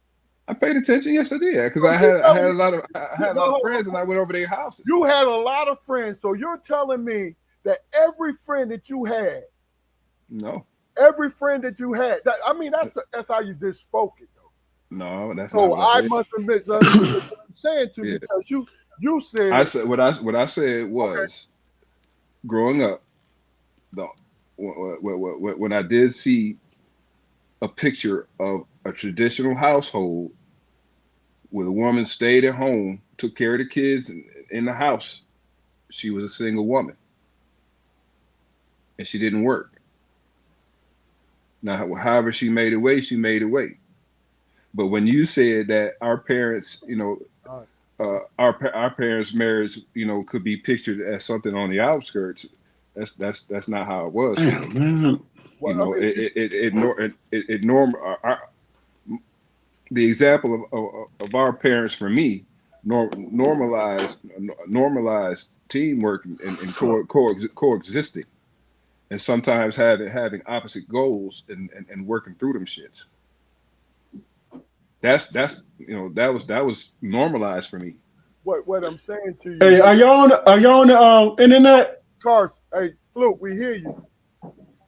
I paid attention. Yes, I did. Because So I you had telling a lot of friends, and I went over their houses. You had a lot of friends, so you're telling me that every friend that you had, No, every friend that you had, that's how you just spoke it, though. no, that's not So what I I said. must admit what I'm saying to you Yeah. because you said I said what I said was growing up. When I did see a picture of a traditional household where the woman stayed at home, took care of the kids in the house, she was a single woman, and she didn't work. Now, however she made it way, she made it way. But when you said that our parents, our parents' marriage, could be pictured as something on the outskirts, that's not how it was. Man. The example of our parents for me normalized teamwork and coexisting, and sometimes having opposite goals and working through them shits. That was normalized for me. what I'm saying to you. Hey, are y'all on the internet? Cars, hey, Fluke, we hear you.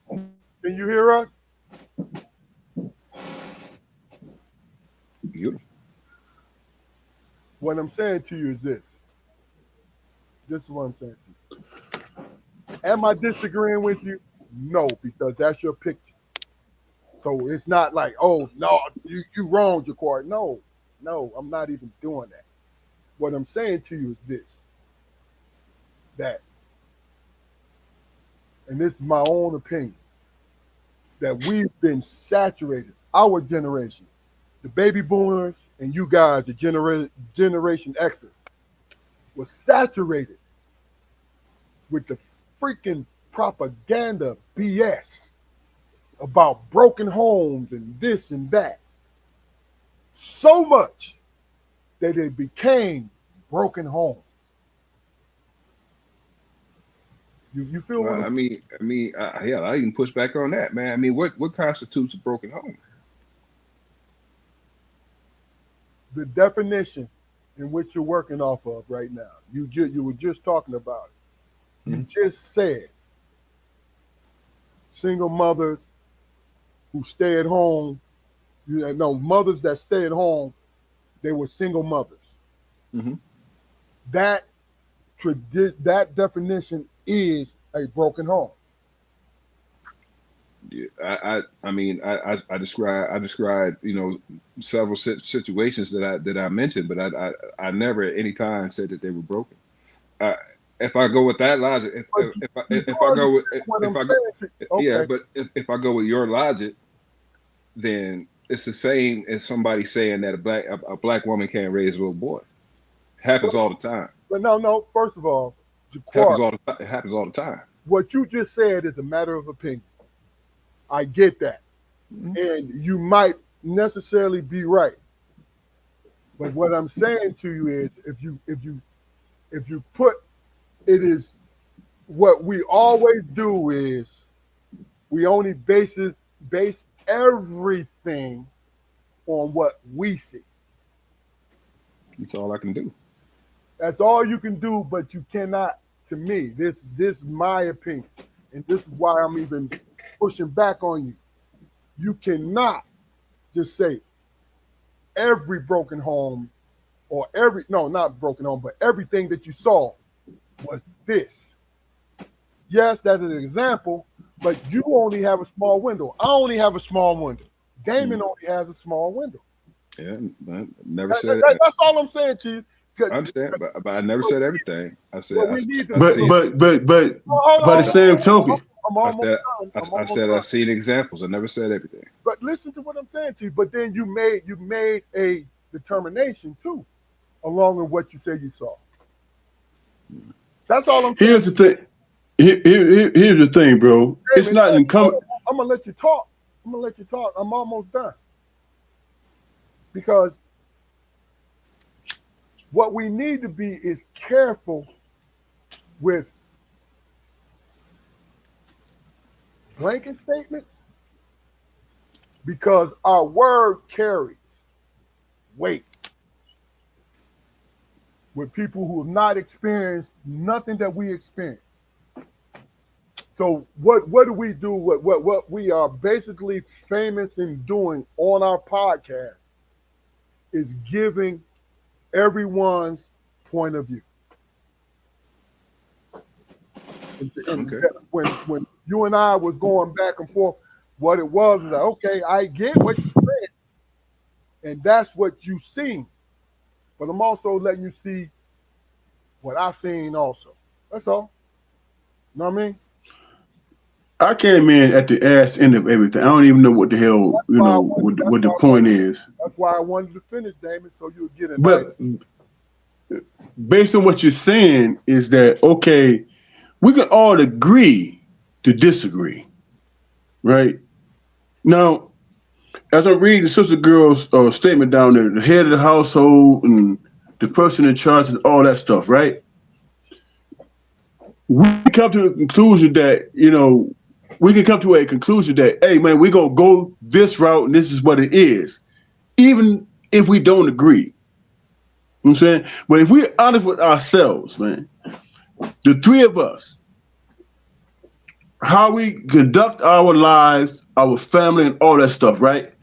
Can you hear us? Beautiful. What I'm saying to you is this. This is what I'm saying to you. Am I disagreeing with you? No, because that's your picture. So it's not like, oh no, you wrong, Jaquar. No, I'm not even doing that. What I'm saying to you is this. That, and this is my own opinion, that we've been saturated, our generation, the baby boomers and you guys, the Generation X's, was saturated with the freaking propaganda BS about broken homes and this and that. So much that it became broken homes. You feel what I can push back on that, man. I mean, what constitutes a broken home? The definition in which you're working off of right now. You were just talking about it. You just said single mothers who stay at home. Mothers that stay at home, they were single mothers. Mm-hmm. That definition is a broken home. Yeah, I described several situations that I mentioned, but I never at any time said that they were broken. If I go with that logic, if I go with your logic, then it's the same as somebody saying that a black woman can't raise a little boy. It happens all the time. But no. First of all, It happens all the time. What you just said is a matter of opinion. I get that. Mm-hmm. And you might necessarily be right. But what I'm saying to you is, if you put it is what we always do is we only base everything on what we see. That's all I can do. That's all you can do, but you cannot. To me, this is my opinion, and this is why I'm even pushing back on you. You cannot just say every broken home or not broken home, but everything that you saw was this. Yes, that's an example, but you only have a small window. I only have a small window. Damon only has a small window. Yeah, I never said that. That's all I'm saying to you. I understand, but I never said everything. I said, Well, I we need to- I But seen- by the same token, I'm almost done. I said I seen examples. I never said everything. But listen to what I'm saying to you. But then you made a determination too, along with what you said you saw. That's all I'm saying. here's the thing. Here's the thing, bro. It's not incumbent. I'm gonna let you talk. I'm almost done. Because what we need to be is careful with blanket statements, because our word carries weight with people who have not experienced nothing that we experience. So what do we do? What we are basically famous in doing on our podcast is giving everyone's point of view. And Okay. when you and I was going back and forth, what it was like, okay, I get what you said, and that's what you seen. But I'm also letting you see what I've seen also. That's all. You know what I mean? I came in at the ass end of everything. I don't even know what the hell, what the point is. That's why I wanted to finish, Damon, so you'll get it. But based on what you're saying is that, okay, we can all agree to disagree, right? Now, as I'm reading Sister Girl's statement down there, the head of the household and the person in charge and all that stuff, right? We come to the conclusion that, we can come to a conclusion that, hey, man, we're going to go this route and this is what it is, even if we don't agree. You know what I'm saying? But if we're honest with ourselves, man, the three of us, how we conduct our lives, our family, and all that stuff, right?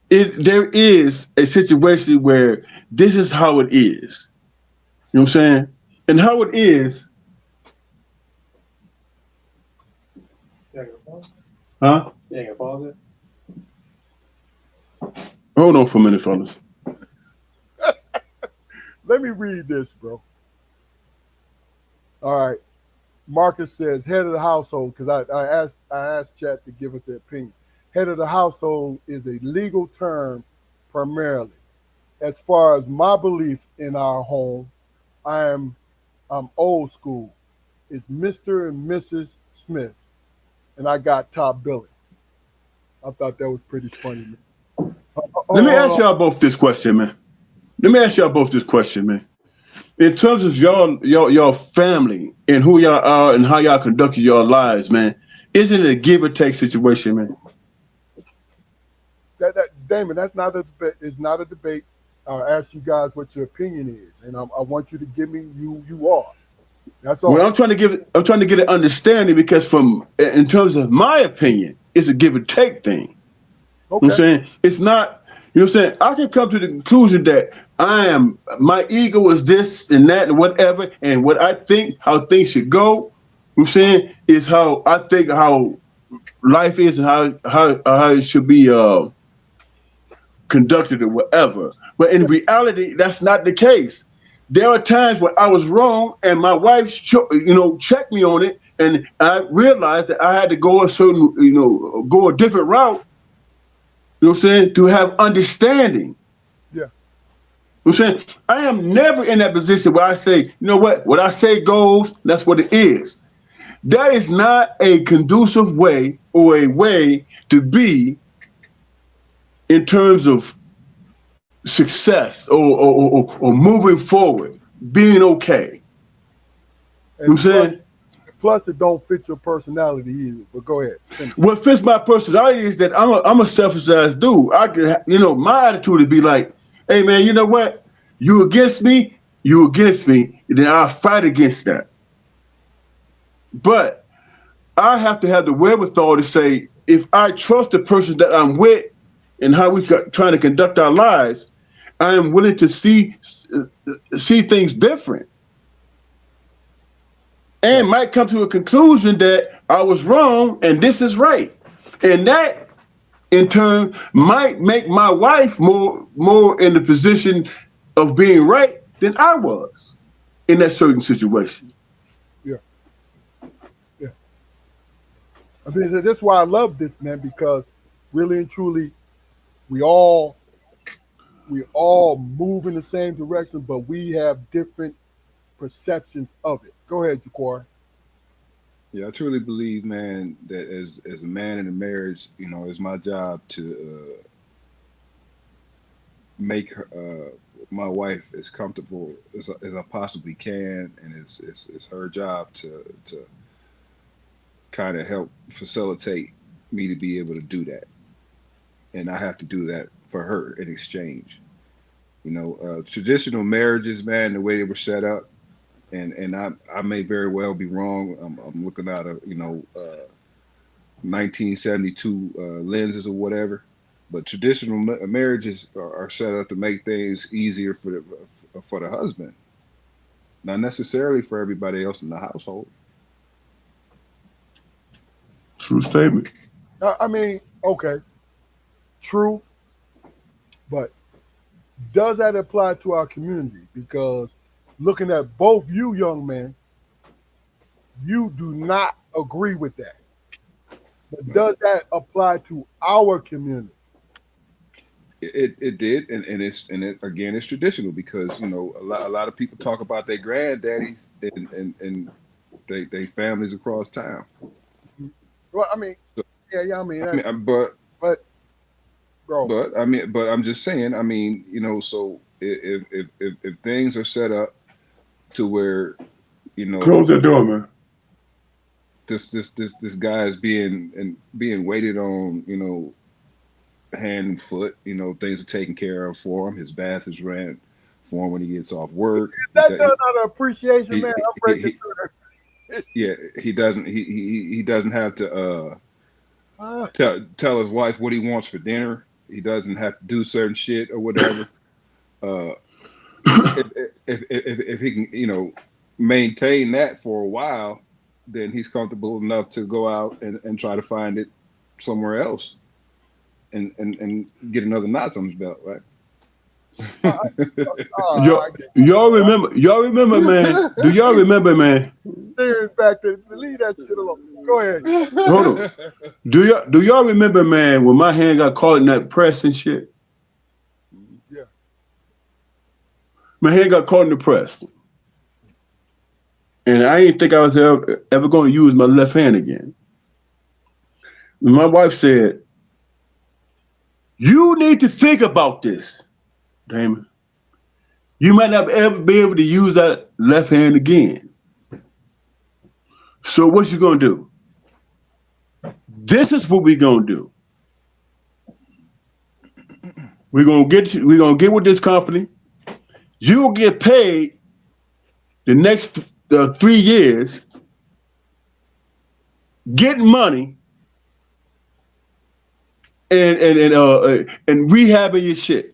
There is a situation where this is how it is. You know what I'm saying? And how it is. Huh? You ain't gonna pause it? Hold on for a minute, fellas. Let me read this, bro. All right. Marcus says, head of the household, because I asked Chat to give us their opinion. Head of the household is a legal term primarily. As far as my belief in our home, I'm old school. It's Mr. and Mrs. Smith, and I got top billing. I thought that was pretty funny. Let me ask y'all both this question, man. In terms of y'all family and who y'all are and how y'all conduct your lives, man, isn't it a give or take situation, man? Damon, that's not a debate. It's not a debate. I'll ask you guys what your opinion is, and I want you to give me you are. That's all. Well, I'm trying to get an understanding, because in terms of my opinion, it's a give or take thing. Okay. You know what I'm saying? It's not, you know what I'm saying? I can come to the conclusion that my ego is this and that and whatever, and what I think, how things should go, you know what I'm saying, is how I think how life is and how it should be conducted or whatever. But in reality, that's not the case. There are times when I was wrong and my wife, checked me on it, and I realized that I had to go go a different route, you know what I'm saying, to have understanding. Yeah. You know what I'm saying? I am never in that position where I say, you know what I say goes, that's what it is. That is not a conducive way or a way to be in terms of success or moving forward, being okay. You know what I'm saying? Plus, it don't fit your personality either. But go ahead. Finish. What fits my personality is that I'm a selfish ass dude. I could, my attitude would be like, hey man, you know what? You against me, and then I'll fight against that. But I have to have the wherewithal to say, if I trust the person that I'm with and how we trying to conduct our lives, I am willing to see things different. And might come to a conclusion that I was wrong and this is right. And that in turn might make my wife more in the position of being right than I was in that certain situation. Yeah. I mean, that's why I love this, man, because really and truly, we all move in the same direction, but we have different perceptions of it. Go ahead, Jaquari. Yeah, I truly believe, man, that as a man in a marriage, it's my job to make my wife as comfortable as I possibly can, and it's her job to kind of help facilitate me to be able to do that, and I have to do that for her in exchange. Traditional marriages, man, the way they were set up. And I may very well be wrong. I'm looking at 1972 lenses or whatever, but traditional marriages are set up to make things easier for the husband, not necessarily for everybody else in the household. True statement. I mean, okay, true, but does that apply to our community? Because looking at both you young men, you do not agree with that. But does that apply to our community? It did, and it's traditional because a lot of people talk about their granddaddies and they families across town. Well, I mean, I mean, but bro, I'm just saying. I mean, so if things are set up to where close the door, man. This guy is being waited on, hand and foot. Things are taken care of for him. His bath is ran for him when he gets off work. That's not an appreciation, man. I'm breaking through. Yeah, he doesn't have to tell his wife what he wants for dinner. He doesn't have to do certain shit or whatever. If he can, maintain that for a while, then he's comfortable enough to go out and try to find it somewhere else and get another notch on his belt, right? Y'all remember, man? Do y'all remember, man? Back to leave that shit alone. Go ahead. Hold on. Do y'all remember, man, when my hand got caught in that press and shit? Yeah. My hand got caught in the press. And I didn't think I was ever going to use my left hand again. And my wife said, you need to think about this, Damon. You might not ever be able to use that left hand again. So what you going to do? This is what we're going to do. We're going to get with this company. You will get paid the next 3 years getting money and rehabbing your shit.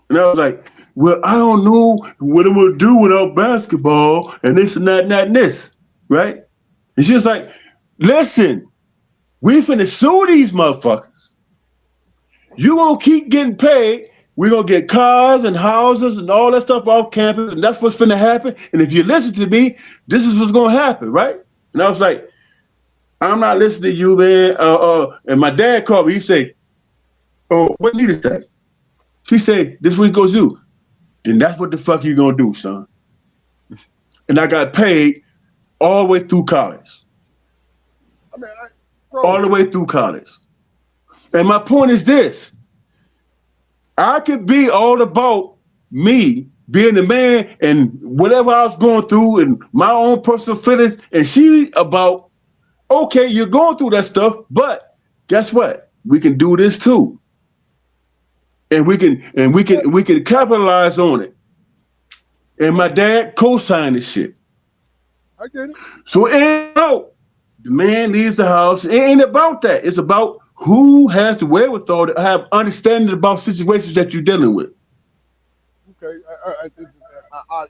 And I was like, well, I don't know what I'm gonna do without basketball and this and that and that and this, right? And she was like, listen, we finna sue these motherfuckers. You gonna keep getting paid. We're gonna get cars and houses and all that stuff off campus, and that's what's finna happen. And if you listen to me, this is what's gonna happen, right? And I was like, I'm not listening to you, man. And my dad called me. He said, oh, what did he say? She said, this week goes you. Then that's what the fuck you gonna do, son. And I got paid all the way through college. I mean, all the way through college. And my point is this. I could be all about me being the man and whatever I was going through and my own personal feelings, and she about, okay, you're going through that stuff, but guess what? We can do this too, and we can capitalize on it. And my dad co-signed this shit. I get it. So it ain't about the man leaves the house. It ain't about that. It's about who has the wherewithal to have understanding about situations that you're dealing with. Okay,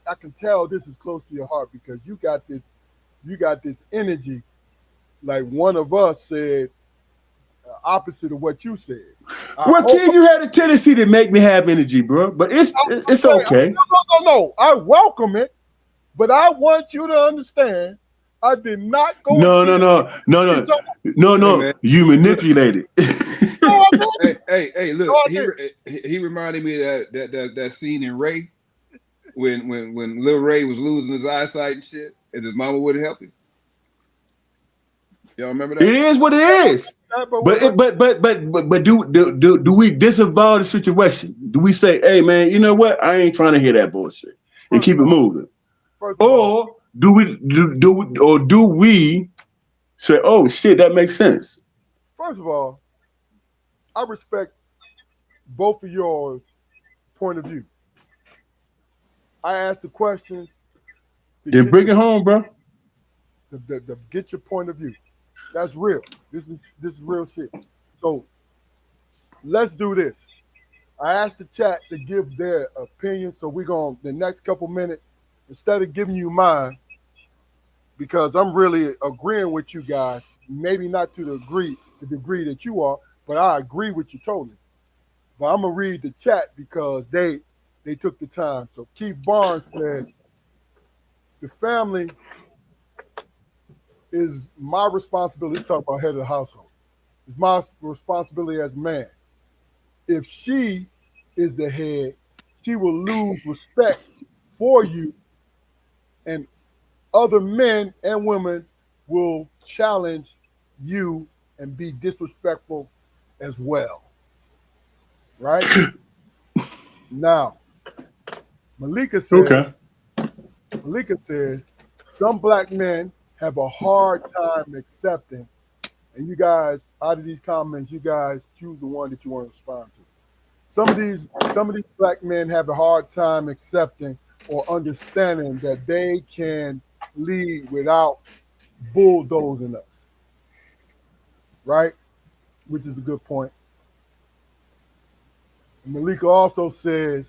I can tell this is close to your heart because you got this energy. Like one of us said, opposite of what you said. I Well, hope. kid, you had a tendency to make me have energy, bro. But it's okay. No. I welcome it, but I want you to understand. I did not go No, no, against. no, no, You no, talking- no, Hey no. man, You look, manipulated. No, I didn't. hey, No, look, I didn't. he reminded me of that scene in Ray when Lil Ray was losing his eyesight and shit, and his mama wouldn't help him. Y'all remember It that? is what it is. But But wait, do we disavow the situation? Do we say, hey man, you know what? I ain't trying to hear that bullshit and first keep of it all, moving? first of all, Or do we say, oh shit, that makes sense? first of all, I respect both of your point of view. I asked the questions to Then get bring it home, bro. to get your point of view. That's real. This is real shit. So let's do this. I asked the chat to give their opinion, so we're going the next couple minutes, instead of giving you mine, because I'm really agreeing with you guys, maybe not to the degree that you are, but I agree with you totally. But I'm gonna read the chat because they took the time. So Keith Barnes says the family is my responsibility. He's talking about head of the household. It's my responsibility as a man. If she is the head, she will lose respect for you, and other men and women will challenge you and be disrespectful as well. Right? Now, Malika Okay. says, Malika says, some black men have a hard time accepting, and you guys, out of these comments, you guys choose the one that you want to respond to. Some of these black men have a hard time accepting or understanding that they can lead without bulldozing us, right? Which is a good point. Malika also says,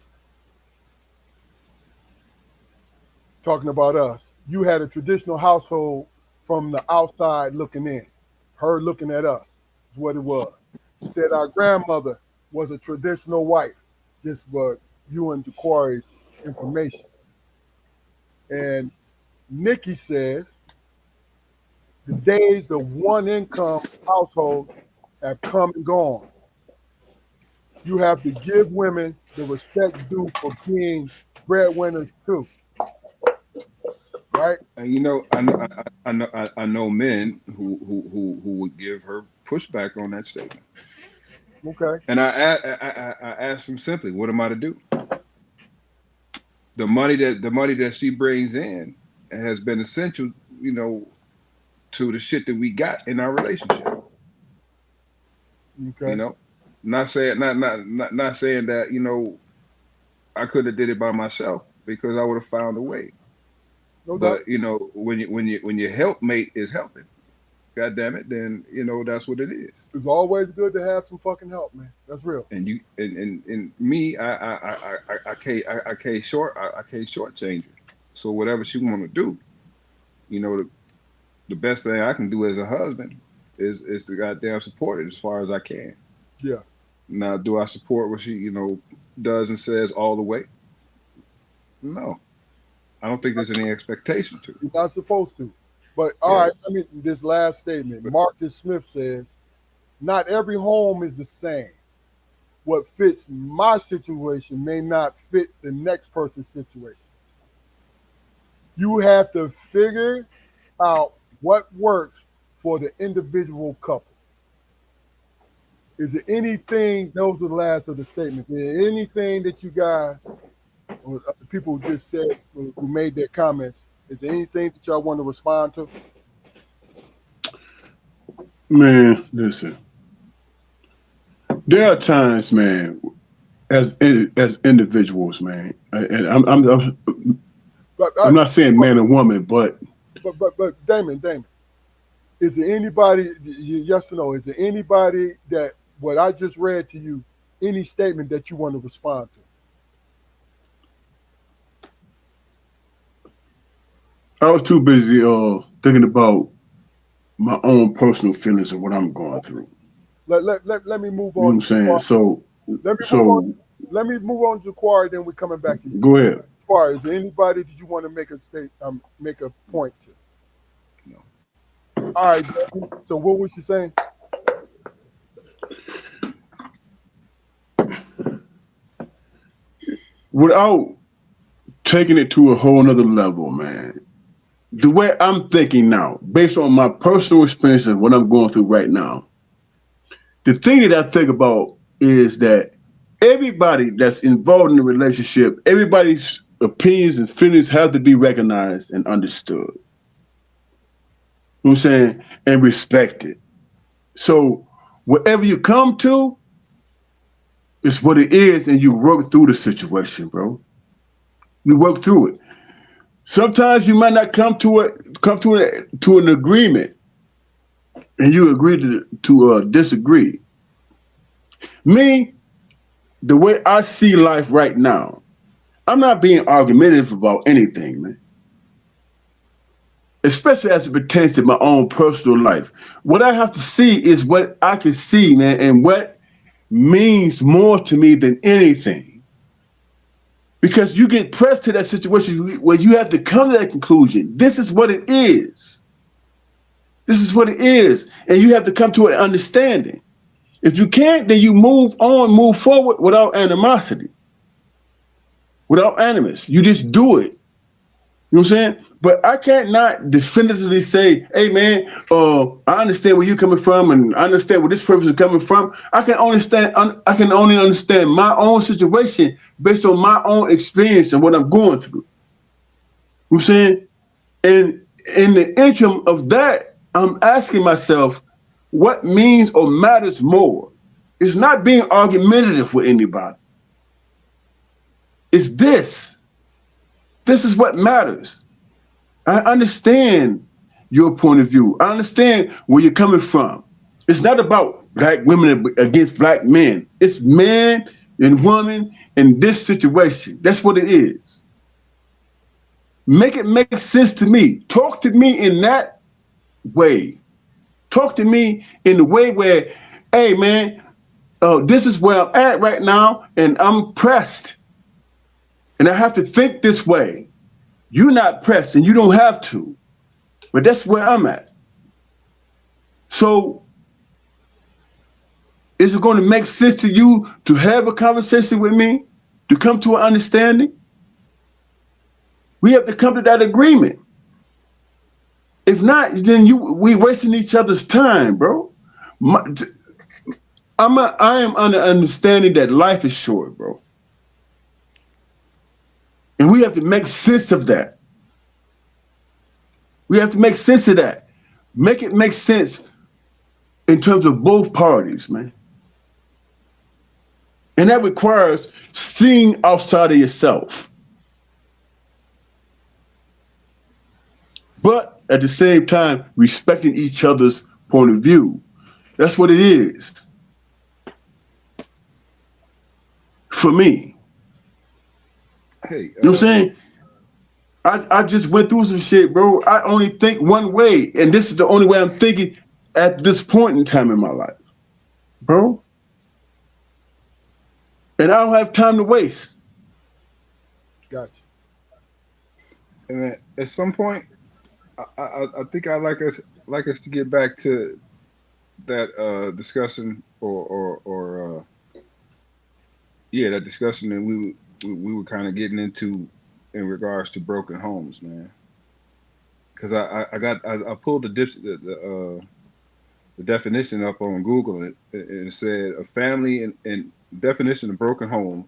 talking about us, you had a traditional household from the outside looking in. Her looking at us is what it was. She said our grandmother was a traditional wife, just for you and Jaquari's information. And Nikki says the days of one income household have come and gone. You have to give women the respect due for being breadwinners too, right? And I know men who would give her pushback on that statement. Okay. And I asked him simply, what am I to do? The money that she brings in has been essential, you know, to the shit that we got in our relationship. You Okay. know, not saying that I could have did it by myself because I would have found a way. No doubt. But when your helpmate is helping, God damn it, then that's what it is. It's always good to have some fucking help, man. That's real. And you and me, I can't shortchange her. So whatever she want to do, you know, the best thing I can do as a husband is to goddamn support it as far as I can. Yeah. Now, do I support what she does and says all the way? No, I don't think there's any expectation to. You're not supposed to. But all Yeah, right, I mean this last statement. Marcus Smith says, not every home is the same. What fits my situation may not fit the next person's situation. You have to figure out what works for the individual couple. Is there anything? Those are the last of the statements. Is there anything that you guys, or the people who just said, who made their comments? Is there anything that y'all want to respond to? Man, listen. There are times, man, as individuals, man, and But, I'm not saying man or woman, but but Damon, is there anybody? Yes or no? Is there anybody that what I just read to you? Any statement that you want to respond to? I was too busy thinking about my own personal feelings and what I'm going through. Let me move You know what on I'm to saying? Jaqar. So Let me move on. so Let me move on to Jaqar, then we're coming back to you. go ahead. Jaqar, is there anybody that you want to make a point to? No. All right, Damon. So what was you saying? Without taking it to a whole nother level, man. The way I'm thinking now, based on my personal experience and what I'm going through right now, the thing that I think about is that everybody that's involved in the relationship, everybody's opinions and feelings have to be recognized and understood. You know what I'm saying? And respected. So whatever you come to is what it is, and you work through the situation, bro. You work through it. Sometimes you might not come to an agreement, and you agree to disagree. Me, the way I see life right now, I'm not being argumentative about anything, man. Especially as it pertains to my own personal life. What I have to see is what I can see, man, and what means more to me than anything. Because you get pressed to that situation where you have to come to that conclusion. This is what it is. This is what it is. And you have to come to an understanding. If you can't, then you move on, move forward without animosity, without animus. You just do it. You know what I'm saying? But I can't not definitively say, hey man, I understand where you're coming from and I understand where this person is coming from. I can only understand my own situation based on my own experience and what I'm going through. You know what I'm saying? And in the interim of that, I'm asking myself, what means or matters more? It's not being argumentative with anybody. It's this. This is what matters. I understand your point of view. I understand where you're coming from. It's not about black women against black men. It's man and woman in this situation. That's what it is. Make it make sense to me. Talk to me in that way. Talk to me in the way where, hey man, this is where I'm at right now, and I'm pressed, and I have to think this way. You're not pressed, and you don't have to, but that's where I'm at. So, is it going to make sense to you to have a conversation with me, to come to an understanding? We have to come to that agreement. If not, then we wasting each other's time, bro. I am under understanding that life is short, bro. And we have to make sense of that. We have to make sense of that. Make it make sense in terms of both parties, man. And that requires seeing outside of yourself. But at the same time, respecting each other's point of view. That's what it is. For me. Hey, You know what I'm saying? I just went through some shit, bro. I only think one way, and this is the only way I'm thinking at this point in time in my life, bro. And I don't have time to waste. Gotcha. and at some point, I think I'd like us to get back to that discussion or yeah, that discussion that we were kind of getting into in regards to broken homes, man. Because I pulled the the definition up on Google, and it said a family and definition of broken homes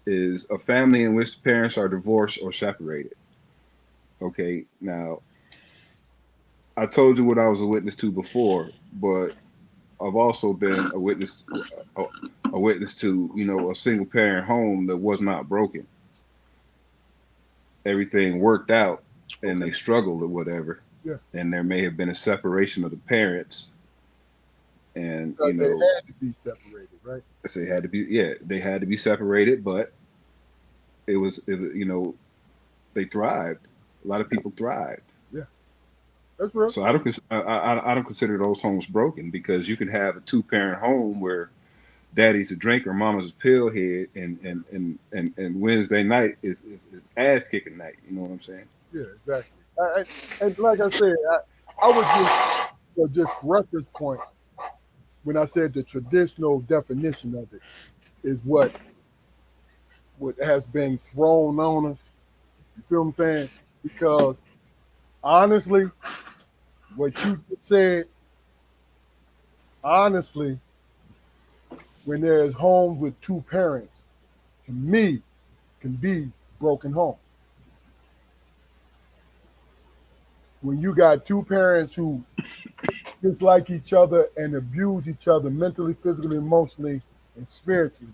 is a family in which parents are divorced or separated. Okay, now I told you what I was a witness to before, but I've also been a, a witness to, a single parent home that was not broken. Everything worked out, and Okay. they struggled or whatever, Yeah. and there may have been a separation of the parents, and Because they had to be separated, right? they had to be, yeah, they had to be separated, but they thrived. A lot of people thrived. Yeah. That's real. So I don't consider those homes broken, because you can have a two-parent home where daddy's a drinker, mama's a pill head, and Wednesday night is ass kicking night. You know what I'm saying? Yeah, exactly. And like I said, I was just just reference point when I said the traditional definition of it is what has been thrown on us. You feel what I'm saying? Because honestly, what you just said, honestly, when there's homes with two parents, to me, can be broken home. When you got two parents who dislike each other and abuse each other mentally, physically, emotionally, and spiritually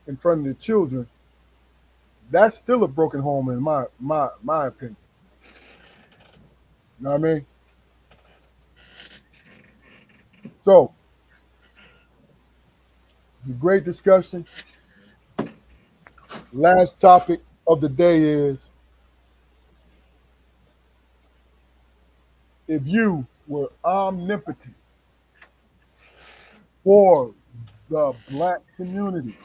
in front of the children, that's still a broken home in my opinion. You know what I mean? So it's a great discussion. Last topic of the day is if you were omnipotent for the black community,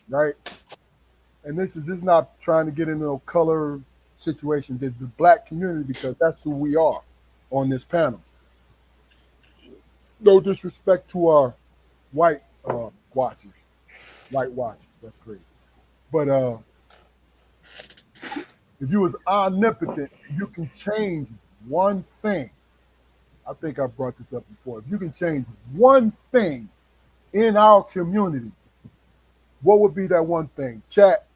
right? And this is not trying to get into no color situation. There's the black community because that's who we are on this panel. No disrespect to our white watchers, white watchers. That's great. But if you was omnipotent, you can change one thing. I think I brought this up before. If you can change one thing in our community, what would be that one thing? Chat,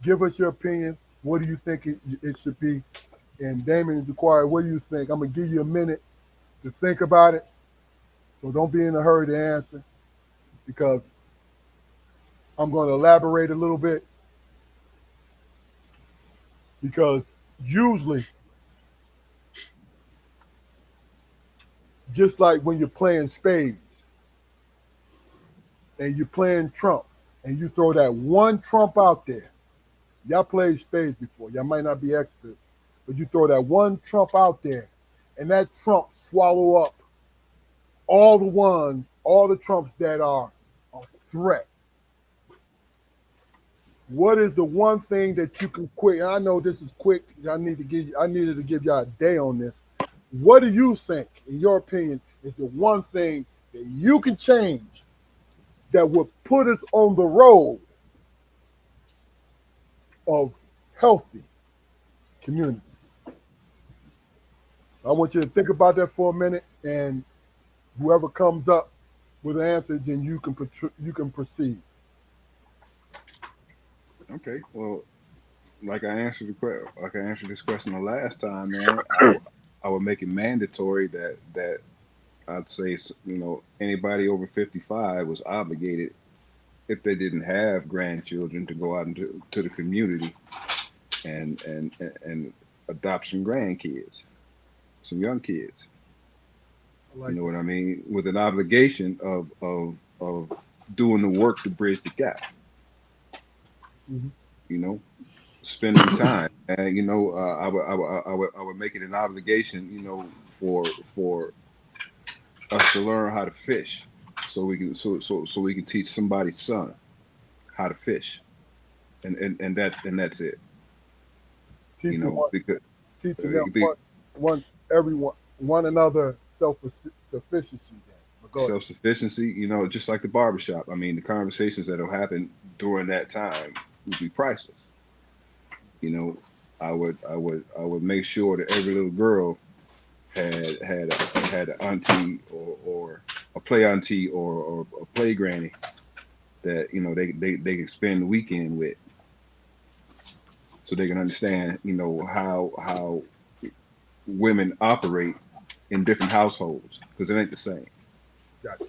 give us your opinion. What do you think it should be? And Damon is required. What do you think? I'm gonna give you a minute to think about it. So don't be in a hurry to answer because I'm going to elaborate a little bit because usually, just like when you're playing spades and you're playing trumps and you throw that one trump out there, y'all played spades before. Y'all might not be expert, but you throw that one trump out there and that trump swallow up all the ones, all the trumps that are a threat. What is the one thing that you can quit? I know this is quick. I needed to give y'all a day on this. What do you think, in your opinion, is the one thing that you can change that would put us on the road of healthy community? I want you to think about that for a minute, and whoever comes up with an answer, then you can proceed. Okay. Well, like I answered this question the last time, man. I would make it mandatory that I'd say, anybody over 55 was obligated, if they didn't have grandchildren, to go out into to the community and adopt some grandkids, some young kids. I You like know that. what I mean? With an obligation of doing the work to bridge the gap. Mhm. You know, spending time, and I would make it an obligation, for us to learn how to fish, so we can teach somebody's son how to fish, and that's it. Teaching one, Because teaching them the one, everyone, one another self-sufficiency. Then, but go ahead. self sufficiency, just like the barbershop. I mean, the conversations that'll happen during that time would be priceless. You know, I would make sure that every little girl had an auntie or a play auntie or a play granny that they can spend the weekend with, so they can understand how women operate in different households, because it ain't the same. Gotcha.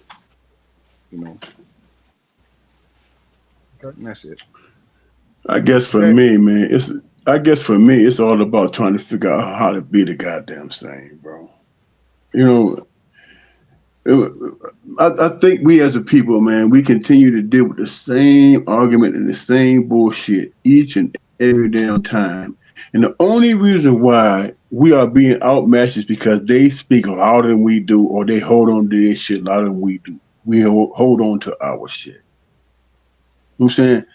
Okay. And that's it. I guess for me, man, it's all about trying to figure out how to be the goddamn same, bro. I think we as a people, man, we continue to deal with the same argument and the same bullshit each and every damn time. And the only reason why we are being outmatched is because they speak louder than we do, or they hold on to their shit louder than we do. We hold on to our shit. You know what I'm saying?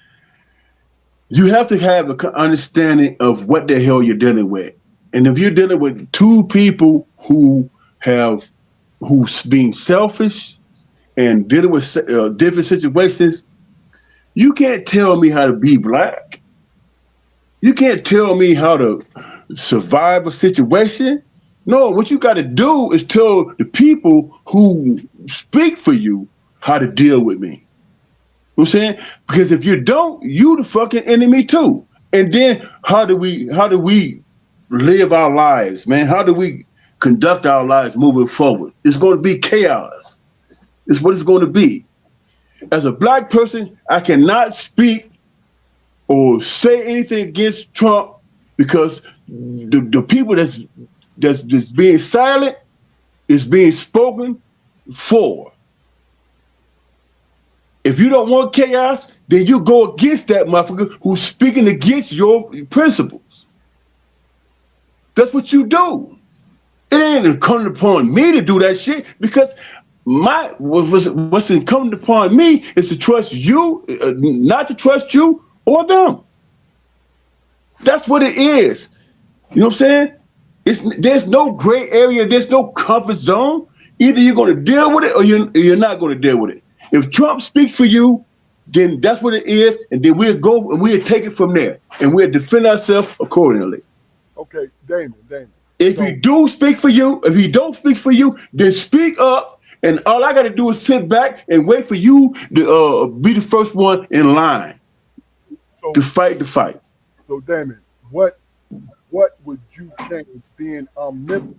You have to have an understanding of what the hell you're dealing with. And if you're dealing with two people who's being selfish and dealing with different situations, you can't tell me how to be black. You can't tell me how to survive a situation. No, what you got to do is tell the people who speak for you how to deal with me. You know what I'm saying? Because if you don't, you the fucking enemy too. And then how do we live our lives, man? How do we conduct our lives moving forward? It's going to be chaos. It's what it's going to be. As a black person, I cannot speak or say anything against Trump, because the people that's being silent is being spoken for. If you don't want chaos, then you go against that motherfucker who's speaking against your principles. That's what you do. It ain't incumbent upon me to do that shit, because what's incumbent upon me is to trust you, not to trust you or them. That's what it is. You know what I'm saying? There's no gray area. There's no comfort zone. Either you're going to deal with it or you're not going to deal with it. If Trump speaks for you, then that's what it is, and then we'll go and we'll take it from there, and we'll defend ourselves accordingly. Okay, Damon. If he do speak for you, if he don't speak for you, then speak up, and all I got to do is sit back and wait for you to be the first one in line to fight the fight. So, Damon, what would you change being omnipotent?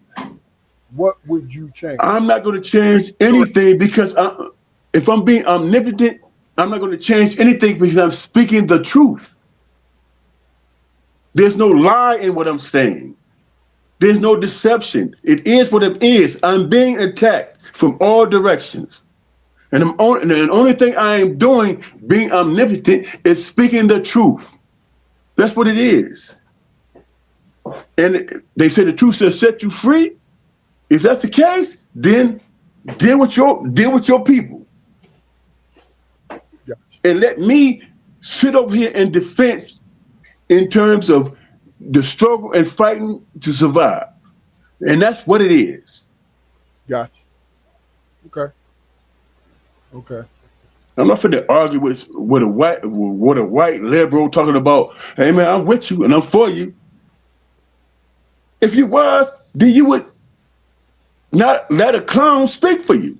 What would you change? I'm not going to change anything, because if I'm being omnipotent, I'm not going to change anything, because I'm speaking the truth. There's no lie in what I'm saying. There's no deception. It is what it is. I'm being attacked from all directions. And the only thing I am doing, being omnipotent, is speaking the truth. That's what it is. And they say the truth shall set you free. If that's the case, then deal with your people. Yeah. And let me sit over here in defense in terms of the struggle and fighting to survive. And that's what it is. Gotcha. Okay. I'm not finna argue with a white liberal talking about, hey man, I'm with you and I'm for you. If you was, then you would not let a clown speak for you.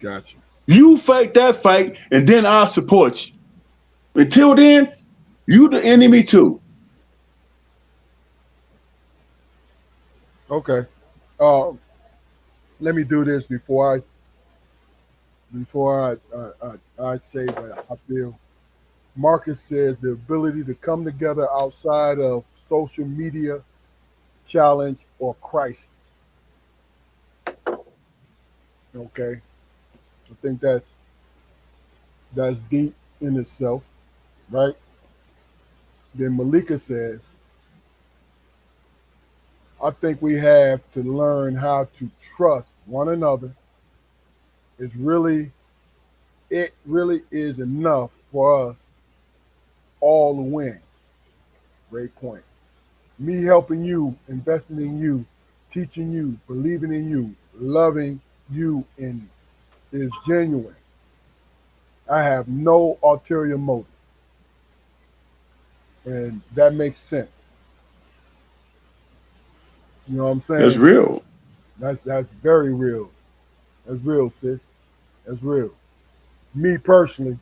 Gotcha. You fight that fight, and then I'll support you. Until then, you the enemy too. Okay. Let me do this before I say what I feel. Marcus says the ability to come together outside of social media challenge or crisis. Okay. I think that's deep in itself, right? Then Malika says, I think we have to learn how to trust one another. It really is enough for us all to win. Great point. Me helping you, investing in you, teaching you, believing in you, loving you is genuine. I have no ulterior motive. And that makes sense. You know what I'm saying? That's real. That's very real. That's real, sis. That's real. Me personally,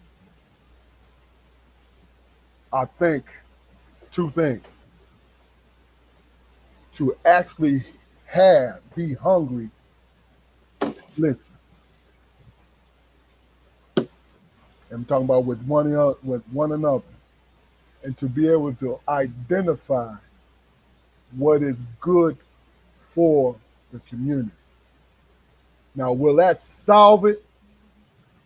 I think two things. To actually be hungry, listen. I'm talking about with one another. And to be able to identify what is good for the community. Now, will that solve it?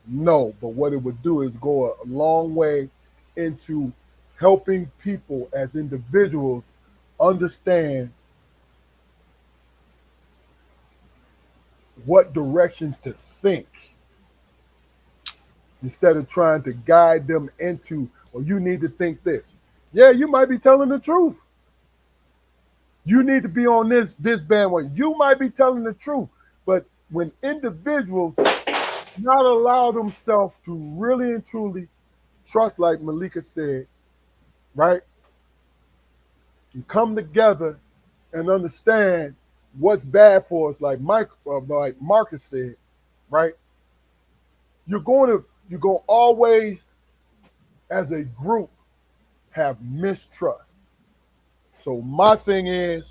No, but what it would do is go a long way into helping people as individuals understand what direction to think instead of trying to guide them into, well, you need to think this. Yeah, you might be telling the truth. You need to be on this bandwagon. You might be telling the truth. But when individuals not allow themselves to really and truly trust, like Malika said, right? And come together and understand what's bad for us, like Marcus said, right? You're going to always, as a group, have mistrust. So my thing is,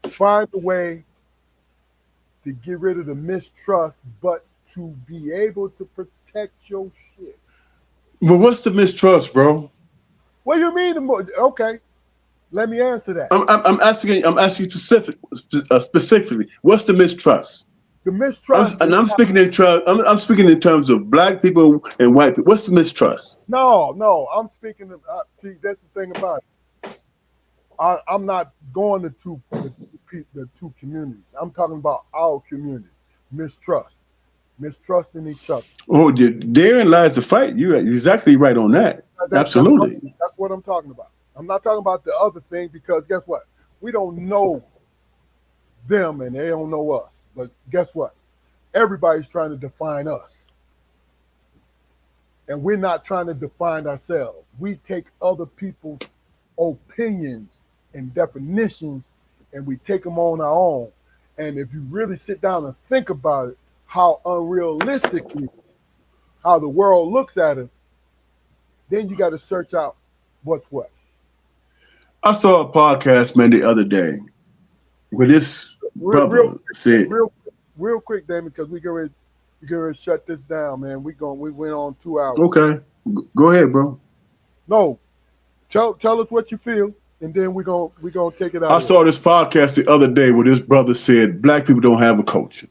find a way to get rid of the mistrust, but to be able to protect your shit. But what's the mistrust, bro? What do you mean? Okay, let me answer that. I'm asking specifically. What's the mistrust? The mistrust. I'm speaking in trust. I'm speaking in terms of black people and white people. What's the mistrust? No, I'm speaking of. See, that's the thing about it. I'm not going to the two communities. I'm talking about our community. Mistrusting each other. Oh, therein lies the fight. You're exactly right on that. Absolutely. That's what I'm talking about. I'm not talking about the other thing because guess what? We don't know them and they don't know us. But guess what? Everybody's trying to define us. And we're not trying to define ourselves. We take other people's opinions and definitions and we take them on our own. And if you really sit down and think about it, how unrealistically how the world looks at us, then you got to search out what's what. I saw a podcast, man, the other day where this brother said, real quick, Damon, because we going to shut this down, man. We went on 2 hours. Okay, go ahead, bro. No, tell us what you feel, and then we gonna take it out. I saw this podcast the other day where this brother said black people don't have a culture.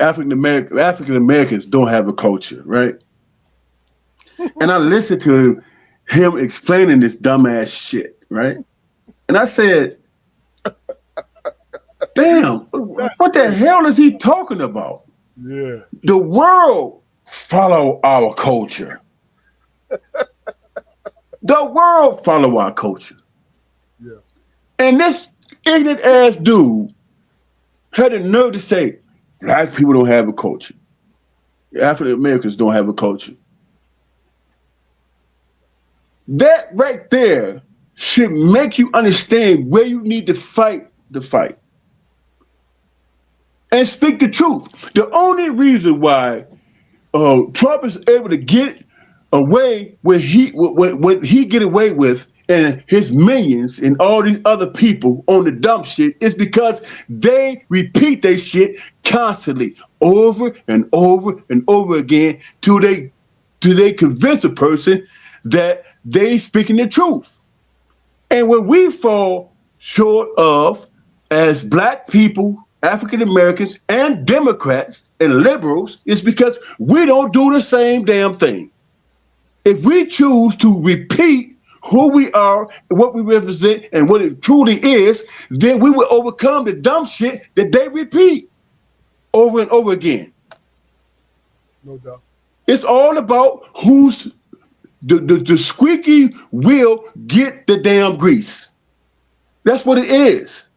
African Americans don't have a culture, right? And I listened to him explaining this dumbass shit, right? And I said, damn, what the hell is he talking about? Yeah. The world follow our culture. The world follow our culture. Yeah. And this ignorant ass dude had the nerve to say, black people don't have a culture. African Americans don't have a culture. That right there should make you understand where you need to fight the fight. And speak the truth. The only reason why Trump is able to get away what he get away with and his minions and all these other people on the dumb shit is because they repeat their shit constantly over and over and over again till they convince a person that they speaking the truth. And when we fall short of, as black people, African Americans, and Democrats and liberals, is because we don't do the same damn thing. If we choose to repeat who we are, what we represent, and what it truly is, then we will overcome the dumb shit that they repeat over and over again. No doubt. It's all about who's the squeaky wheel get the damn grease. That's what it is.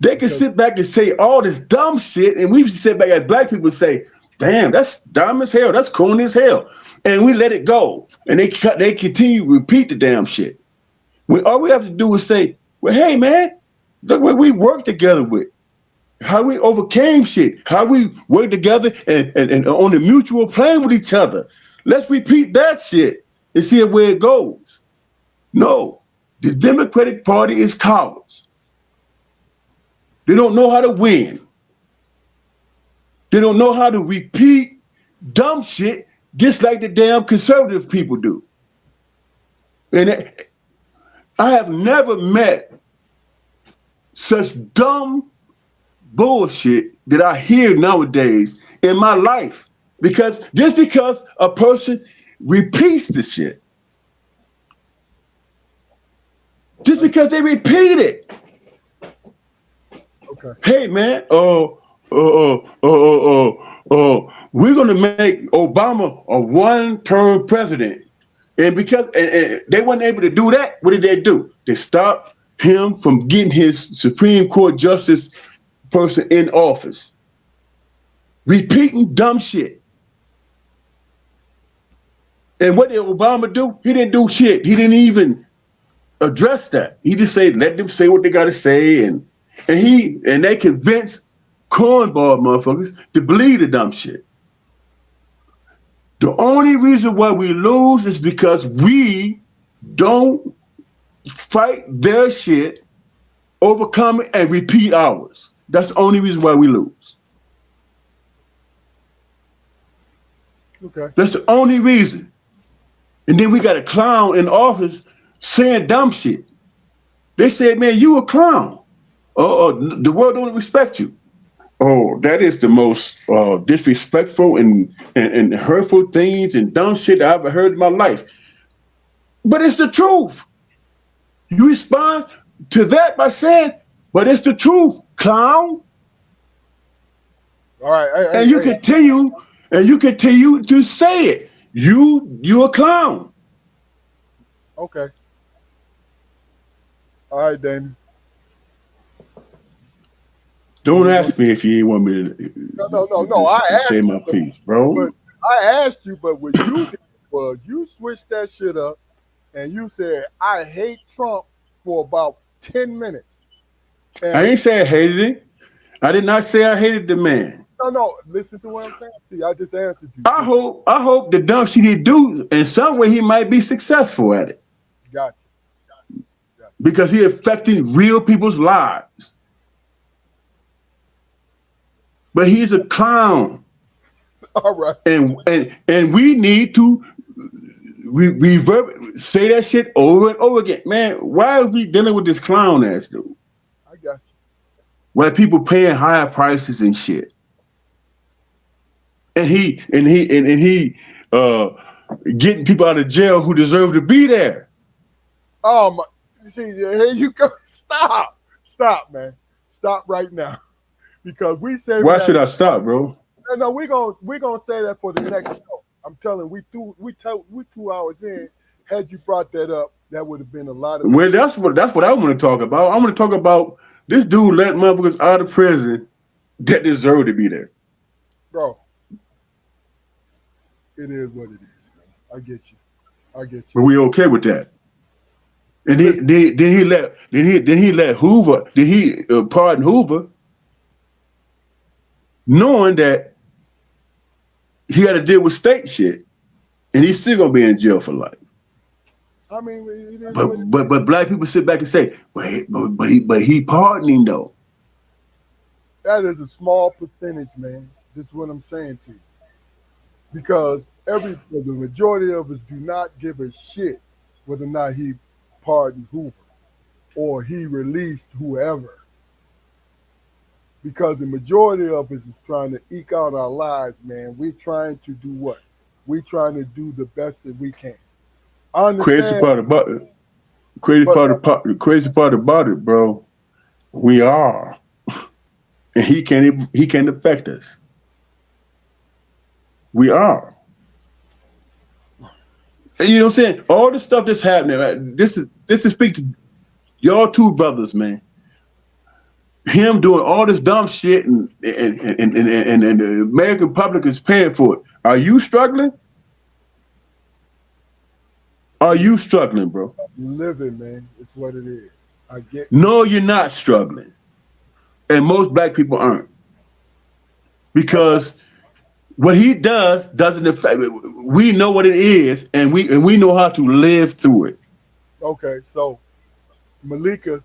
They can sit back and say all this dumb shit, and we sit back as black people and say, damn, that's dumb as hell, that's corny as hell. And we let it go. And they continue to repeat the damn shit. All we have to do is say, well, hey man, look what we worked together with. How we overcame shit. How we worked together and on a mutual plane with each other. Let's repeat that shit and see where it goes. No, the Democratic Party is cowards. They don't know how to win. They don't know how to repeat dumb shit just like the damn conservative people do. And I have never met such dumb bullshit that I hear nowadays in my life. Because just because a person repeats the shit, just because they repeat it. Okay. Hey man, we're gonna make Obama a one-term president. And because and they weren't able to do that, what did they do? They stopped him from getting his Supreme Court justice person in office. Repeating dumb shit. And what did Obama do? He didn't do shit. He didn't even address that. He just said, let them say what they gotta say, and they convinced cornball motherfuckers to believe the dumb shit. The only reason why we lose is because we don't fight their shit, overcome it, and repeat ours. That's the only reason why we lose. Okay. That's the only reason. And then we got a clown in office saying dumb shit. They said, man, you a clown. The world don't respect you. Oh, that is the most disrespectful and hurtful things and dumb shit I ever heard in my life. But it's the truth. You respond to that by saying, but it's the truth, clown. All right. And you continue to say it. You a clown. Okay. All right, Danny. Don't ask me if you ain't want me to. No. I asked say you, my piece, bro. But I asked you, but what you did was you switched that shit up, and you said I hate Trump for about 10 minutes. And I ain't say I hated it. I did not say I hated the man. No. Listen to what I'm saying. See, I just answered you. I hope the dumb shit he do in some way he might be successful at it. Gotcha. Because he affecting real people's lives. But he's a clown. All right. And we need to say that shit over and over again. Man, why are we dealing with this clown ass dude? I got you. Why people paying higher prices and shit. And he getting people out of jail who deserve to be there. You see, here you go. Stop, man. Stop right now. Because we say why should I stop, bro? No, we're gonna say that for the next show. I'm telling you, we 2 hours in. Had you brought that up, that would have been a lot of. Well, that's what I want to talk about. I want to talk about this dude letting motherfuckers out of prison that deserve to be there. Bro, it is what it is, man. I get you. But we okay with that. And then he let Hoover. Then he pardon Hoover, knowing that he had to deal with state shit, and he's still gonna be in jail for life. I mean, but black people sit back and say, but he pardoning though. That is a small percentage, man. This is what I'm saying to you. Because the majority of us do not give a shit whether or not he pardoned Hoover or he released whoever. Because the majority of us is trying to eke out our lives, man. We're trying to do what? We're trying to do the best that we can. I understand. Crazy part about it, bro. We are, and he can't affect us. We are. And you know what I'm saying? All the stuff that's happening, right? This is speak to y'all two brothers, man. Him doing all this dumb shit and the American public is paying for it. Are you struggling? Are you struggling, bro? Living, man. It's what it is. I get. No, you're not struggling. And most black people aren't. Because what he does doesn't affect, we know what it is, and we know how to live through it. Okay, so Malika,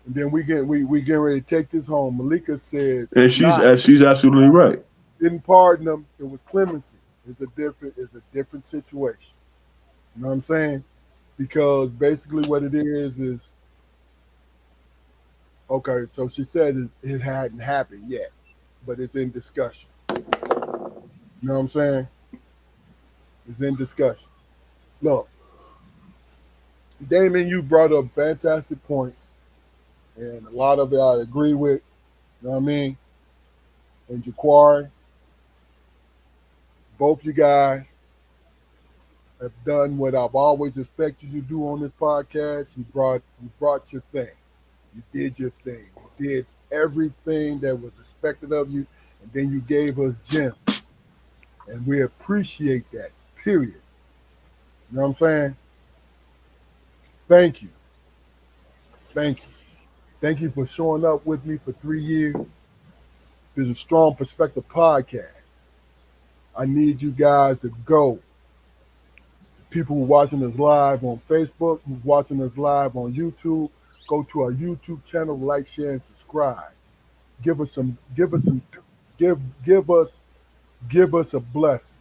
and then we getting ready to take this home. Malika said, And she's absolutely right. didn't pardon them. It was clemency. It's a different situation. You know what I'm saying? Because basically what it is okay. So she said it hadn't happened yet, but it's in discussion. You know what I'm saying? It's in discussion. Look, Damon, you brought up fantastic points, and a lot of it I agree with. You know what I mean? And Jaquari, both you guys have done what I've always expected you to do on this podcast. You brought your thing. You did your thing. You did everything that was expected of you, and then you gave us gems. And we appreciate that. Period. You know what I'm saying? Thank you. Thank you. Thank you for showing up with me for 3 years. There's a Strong Perspective podcast. I need you guys to go. People who are watching us live on Facebook, who's watching us live on YouTube, go to our YouTube channel, like, share, and subscribe. Give us a blessing.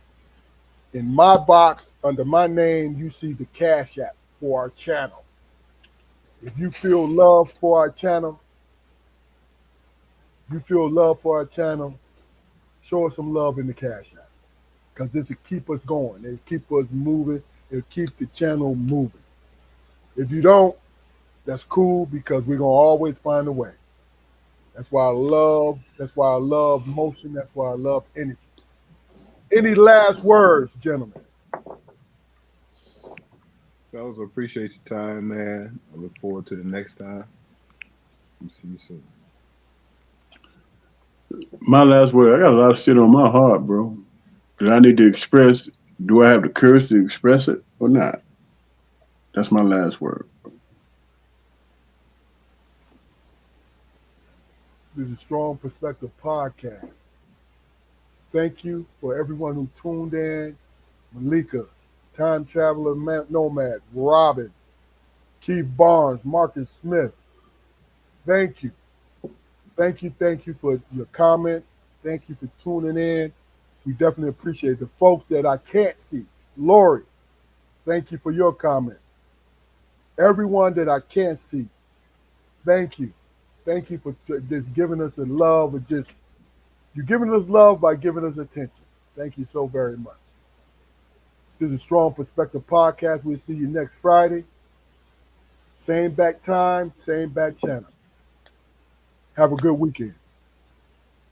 In my box, under my name, you see the Cash App for our channel. If you feel love for our channel, show us some love in the Cash App. Because this will keep us going. It'll keep us moving. It'll keep the channel moving. If you don't, that's cool because we're gonna always find a way. That's why I love motion. That's why I love energy. Any last words, gentlemen? Fellas, appreciate your time, man. I look forward to the next time. See you soon. My last word, I got a lot of shit on my heart, bro, that I need to express. Do I have the courage to express it or not? That's my last word. This is Strong Perspective Podcast. Thank you for everyone who tuned in. Malika, Time Traveler Nomad, Robin, Keith Barnes, Marcus Smith. Thank you. Thank you for your comments. Thank you for tuning in. We definitely appreciate the folks that I can't see. Lori, thank you for your comment. Everyone that I can't see, thank you. Thank you for just giving us the love. You're giving us love by giving us attention. Thank you so very much. This is Strong Perspective Podcast. We'll see you next Friday. Same back time, same back channel. Have a good weekend.